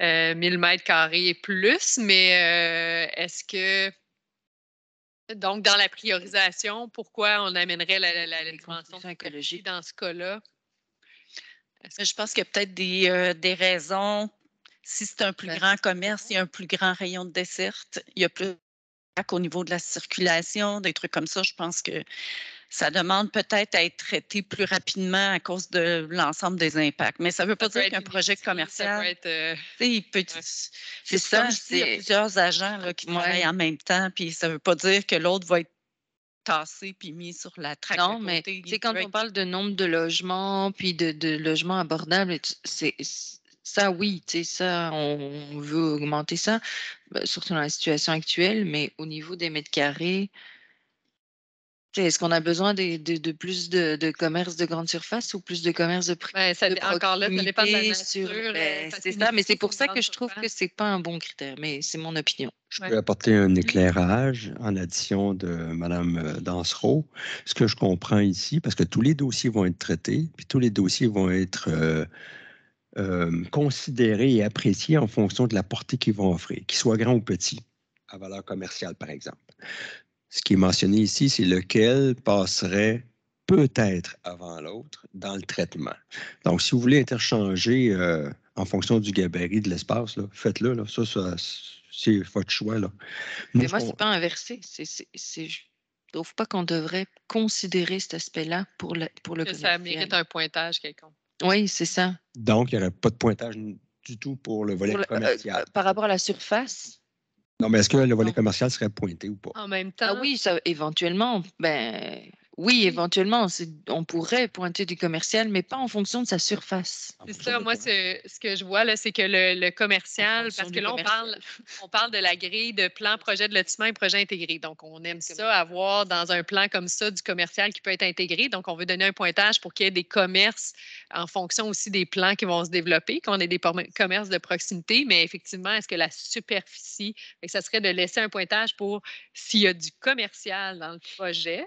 mètres carrés et plus. Mais est-ce que, donc, dans la priorisation, pourquoi on amènerait la dimension écologique dans ce cas-là? Je pense qu'il y a peut-être des raisons. Si c'est un plus grand commerce, il y a un plus grand rayon de desserte. Il y a plus au niveau de la circulation, des trucs comme ça. Je pense que ça demande peut-être à être traité plus rapidement à cause de l'ensemble des impacts. Mais ça ne veut pas dire qu'un projet commercial, Ça peut être, il peut. C'est ça, comme je dis, il y a plusieurs agents là, qui travaillent en même temps, puis ça ne veut pas dire que l'autre va être tassé puis mis sur la traque à Non, mais côté. tu sais, quand on parle de nombre de logements, puis de logements abordables, ça, oui, tu sais, ça, on veut augmenter ça, surtout dans la situation actuelle, mais au niveau des mètres carrés, tu sais, est-ce qu'on a besoin de plus de commerces de grande surface ou plus de commerces de ben, encore là, ça dépend de la nature. Parce c'est qu'une ça, mais c'est épicerie, pour c'est ça une que je grande trouve que surface. c'est pas un bon critère, mais c'est mon opinion. Je Ouais. peux apporter un éclairage en addition de Mme Dansereau. Ce que je comprends ici, parce que tous les dossiers vont être traités, puis tous les dossiers vont être considérés et appréciés en fonction de la portée qu'ils vont offrir, qu'ils soient grands ou petits, à valeur commerciale, par exemple. Ce qui est mentionné ici, c'est lequel passerait peut-être avant l'autre dans le traitement. Donc, si vous voulez interchanger en fonction du gabarit de l'espace, là, faites-le. Là. Ça, c'est votre choix. Là. Nous, Mais moi, c'est pas inversé. Je trouve pas qu'on devrait considérer cet aspect-là pour le Que commercial. ça mérite un pointage quelconque. Oui, c'est ça. Donc, il n'y aurait pas de pointage du tout pour le volet commercial. Par rapport à la surface? Non, mais est-ce que le volet commercial serait pointé ou pas? En même temps, Ah oui, ça, éventuellement. Ben, oui, éventuellement, on pourrait pointer du commercial, mais pas en fonction de sa surface. c'est ça. Moi, ce que je vois, là, c'est que le commercial, fonction parce que du là, commercial. on parle de la grille de plan, projet de lotissement et projet intégré. Donc, on aime ça, avoir dans un plan comme ça du commercial qui peut être intégré. Donc, on veut donner un pointage pour qu'il y ait des commerces en fonction aussi des plans qui vont se développer, qu'on ait des commerces de proximité. Mais effectivement, est-ce que la superficie, ça serait de laisser un pointage pour s'il y a du commercial dans le projet?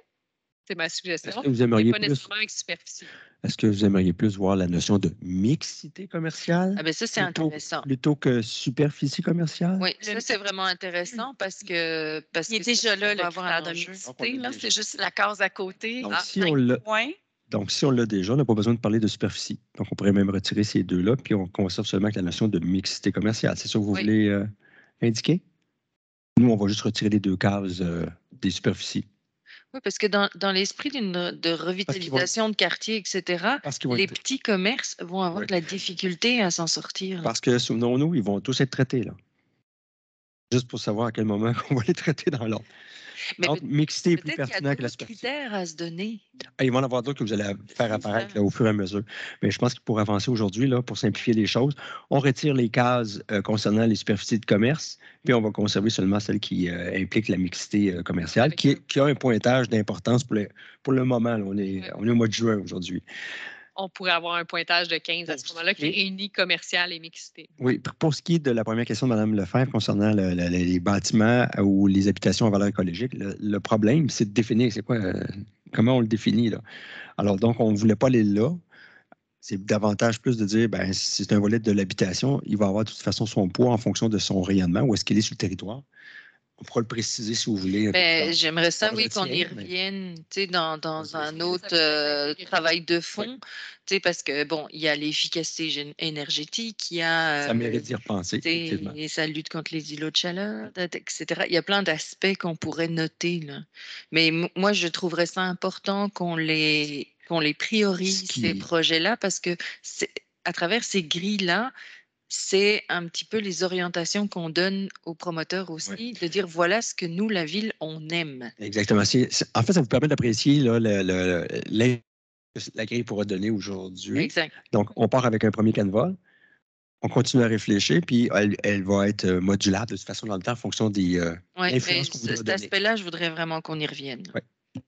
C'est ma suggestion. Est-ce que vous aimeriez pas plus? nécessairement avec superficie. Est-ce que vous aimeriez plus voir la notion de mixité commerciale? Ah ben ça, c'est intéressant. Plutôt que superficie commerciale? Oui, ça, c'est vraiment intéressant parce que Il est déjà là, le avoir un critère de enjeu. mixité. Là, c'est juste la case à côté. Donc, si on l'a déjà, on n'a pas besoin de parler de superficie. Donc, on pourrait même retirer ces deux-là, puis on conserve seulement que la notion de mixité commerciale. C'est ça que vous voulez indiquer? Nous, on va juste retirer les deux cases des superficies. Oui, parce que dans l'esprit de revitalisation de quartier, etc., les petits commerces vont avoir de la difficulté à s'en sortir. Parce que, souvenons-nous, ils vont tous être traités, là. Juste pour savoir à quel moment on va les traiter dans l'ordre. Donc, mixité est plus pertinent que la superficie. Critères à se donner. Il va en avoir d'autres que vous allez faire apparaître là, au fur et à mesure. Mais je pense que pour avancer aujourd'hui, là, pour simplifier les choses, on retire les cases concernant les superficies de commerce, puis on va conserver seulement celles qui impliquent la mixité commerciale, qui a un pointage d'importance pour le moment. Là. On est au mois de juin aujourd'hui. On pourrait avoir un pointage de 15 à ce moment-là qui réunit commercial et mixité. Oui, pour ce qui est de la première question de Mme Lefebvre concernant les bâtiments ou les habitations à valeur écologique, le problème, c'est de définir c'est quoi, comment on le définit. Là. Alors, donc, on ne voulait pas aller là. C'est davantage plus de dire, ben, si c'est un volet de l'habitation, il va avoir de toute façon son poids en fonction de son rayonnement, où est-ce qu'il est sur le territoire. On pourra le préciser si vous voulez. J'aimerais ça, oui, qu'on y revienne dans un autre travail de fond, parce que, bon, il y a l'efficacité énergétique, il y a... ça mérite d'y repenser, effectivement. Et ça lutte contre les îlots de chaleur, etc. Il y a plein d'aspects qu'on pourrait noter, là. Mais moi, je trouverais ça important qu'on les priorise, ces projets-là, parce que à travers ces grilles-là, c'est un petit peu les orientations qu'on donne aux promoteurs aussi, de dire voilà ce que nous, la ville, on aime. Exactement. En fait, ça vous permet d'apprécier là, la grille pourra donner aujourd'hui. Exact. Donc, on part avec un premier canevas, on continue à réfléchir, puis elle va être modulable de toute façon dans le temps en fonction des influences qu'on voudra cet donner. aspect-là, je voudrais vraiment qu'on y revienne. Ouais.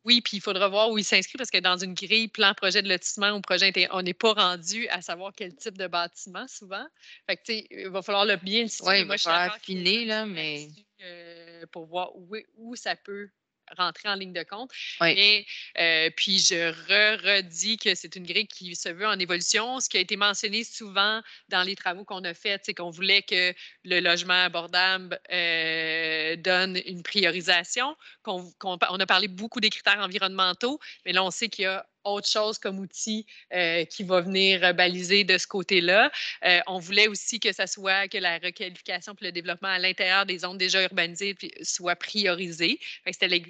Oui, puis il faudra voir où il s'inscrit parce que dans une grille plan projet de lotissement ou projet on n'est pas rendu à savoir quel type de bâtiment souvent. Fait que, tu sais, il va falloir le bien le situer. Oui, mais il moi, va je suis falloir d'accord qu'il faut affiner, là, continuer mais... là-dessus, pour voir où ça peut rentrer en ligne de compte. Oui. Mais puis je redis que c'est une grille qui se veut en évolution. Ce qui a été mentionné souvent dans les travaux qu'on a faits, c'est qu'on voulait que le logement abordable donne une priorisation. On a parlé beaucoup des critères environnementaux, mais là, on sait qu'il y a autre chose comme outil qui va venir baliser de ce côté-là. On voulait aussi que ça soit que la requalification et le développement à l'intérieur des zones déjà urbanisées soit priorisé. C'était les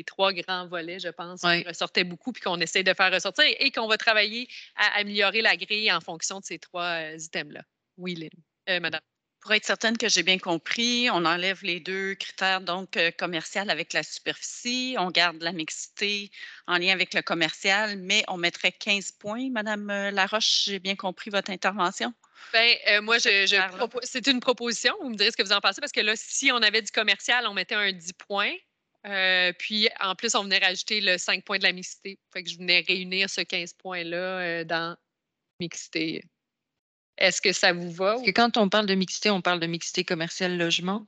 trois grands volets, je pense, qui ressortaient beaucoup puis qu'on essaie de faire ressortir et qu'on va travailler à améliorer la grille en fonction de ces trois items-là. Oui, Lynn. Madame. Pour être certaine que j'ai bien compris, on enlève les 2 critères, donc commercial avec la superficie, on garde la mixité en lien avec le commercial, mais on mettrait 15 points. Madame Laroche, j'ai bien compris votre intervention? Moi, c'est une proposition. Vous me direz ce que vous en pensez parce que là, si on avait du commercial, on mettait un 10 points. Puis, en plus, on venait rajouter le 5 points de la mixité. Fait que je venais réunir ce 15 points-là dans mixité. Est-ce que ça vous va? Parce que quand on parle de mixité commerciale logement.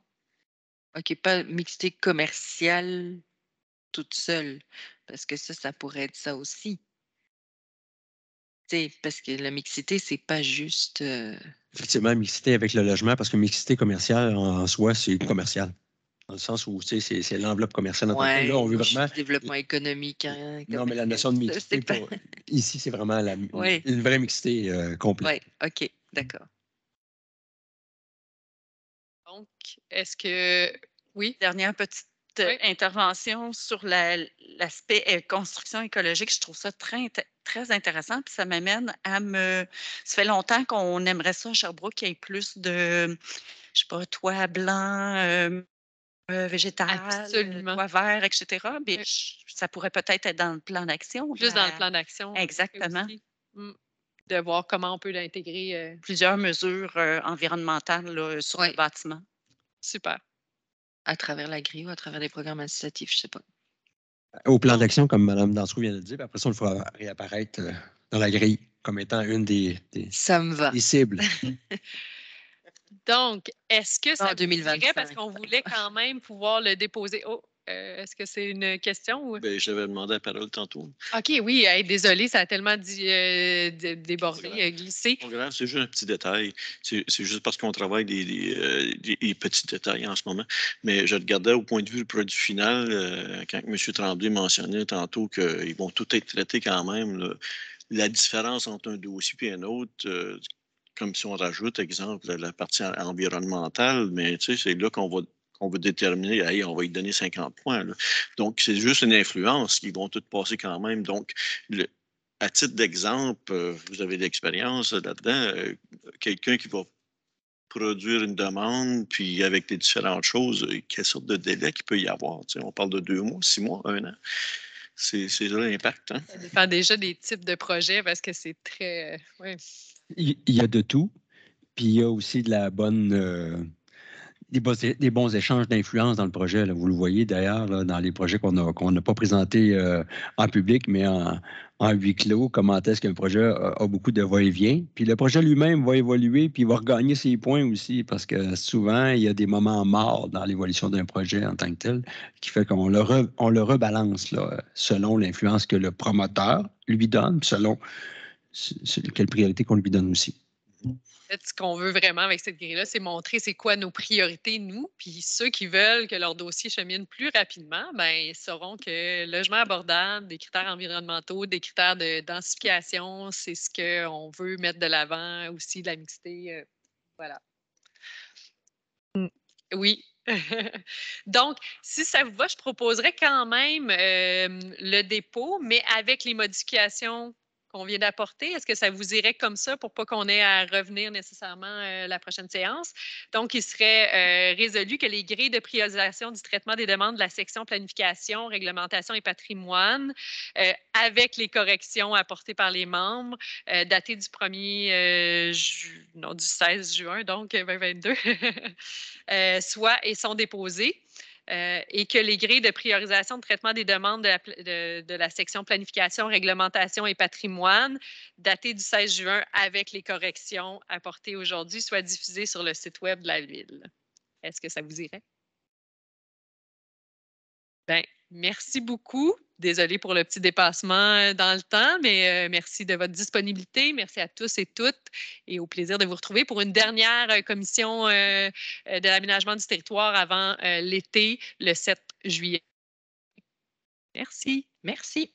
OK, pas mixité commerciale toute seule. Parce que ça pourrait être ça aussi. T'sais, parce que la mixité, c'est pas juste... Effectivement, mixité avec le logement, parce que mixité commerciale en soi, c'est commercial. Dans le sens où c'est l'enveloppe commerciale. Ouais, là, on veut moi, vraiment. Développement économique. Hein, non, mais la notion de mixité, ici, c'est vraiment une vraie mixité complète. Oui, OK, d'accord. Donc, est-ce que. Oui? Dernière petite intervention sur l'aspect construction écologique. Je trouve ça très intéressant. Puis ça m'amène à Ça fait longtemps qu'on aimerait ça à Sherbrooke qu'il y ait plus de, je sais pas, toit blanc, végétal, toit vert, etc. Mais ça pourrait peut-être être dans le plan d'action. Plus dans le plan d'action. Exactement. De voir comment on peut l'intégrer. Plusieurs mesures environnementales là, sur le bâtiment. Super. À travers la grille ou à travers des programmes incitatifs, je ne sais pas. Au plan d'action, comme Mme Dansereau vient de le dire, puis après ça, on le fera réapparaître dans la grille comme étant une des ça me va. Des cibles. Donc, est-ce que ça en 2025, parce qu'on voulait quand même pouvoir le déposer? Est-ce que c'est une question? Ou... Je l'avais demandé la parole tantôt. OK, oui. Désolé, ça a tellement débordé, glissé. C'est juste un petit détail. C'est juste parce qu'on travaille des petits détails en ce moment. Mais je regardais au point de vue du produit final, quand M. Tremblay mentionnait tantôt qu'ils vont tout être traités quand même. Là. La différence entre un dossier et un autre, comme si on rajoute, exemple, la partie environnementale, mais tu sais, c'est là qu'on va déterminer, hey, on va lui donner 50 points. Là. Donc, c'est juste une influence qui vont toutes passer quand même. Donc, à titre d'exemple, vous avez de l'expérience là-dedans, quelqu'un qui va produire une demande, puis avec les différentes choses, quelle sorte de délai qu'il peut y avoir? Tu sais, on parle de 2 mois, 6 mois, 1 an. C'est là l'impact. Hein? Ça dépend déjà des types de projets parce que c'est très... Il y a de tout. Puis il y a aussi de la bonne... des bons échanges d'influence dans le projet. Là. Vous le voyez d'ailleurs dans les projets qu'on n'a pas présentés en public, mais en huis clos, comment est-ce qu'un projet a beaucoup de va-et-vient. Puis le projet lui-même va évoluer, puis il va regagner ses points aussi, parce que souvent, il y a des moments morts dans l'évolution d'un projet en tant que tel, qui fait qu'on le rebalance là, selon l'influence que le promoteur lui donne, puis selon quelle priorité qu'on lui donne aussi. En fait, ce qu'on veut vraiment avec cette grille-là, c'est montrer c'est quoi nos priorités, nous. Puis ceux qui veulent que leur dossier chemine plus rapidement, ils sauront que logement abordable, des critères environnementaux, des critères de densification, c'est ce qu'on veut mettre de l'avant aussi, de la mixité. Voilà. Oui. Donc, si ça vous va, je proposerais quand même le dépôt, mais avec les modifications qu'on vient d'apporter. Est-ce que ça vous irait comme ça pour pas qu'on ait à revenir nécessairement la prochaine séance? Donc, il serait résolu que les grilles de priorisation du traitement des demandes de la section planification, réglementation et patrimoine, avec les corrections apportées par les membres, datées du 16 juin, donc 2022, soit et sont déposées. Et que les grilles de priorisation de traitement des demandes de la section planification, réglementation et patrimoine, datées du 16 juin avec les corrections apportées aujourd'hui, soient diffusées sur le site Web de la Ville. Est-ce que ça vous irait? Bien, merci beaucoup. Désolée pour le petit dépassement dans le temps, mais merci de votre disponibilité. Merci à tous et toutes et au plaisir de vous retrouver pour une dernière commission de l'aménagement du territoire avant l'été, le 7 juillet. Merci. Merci.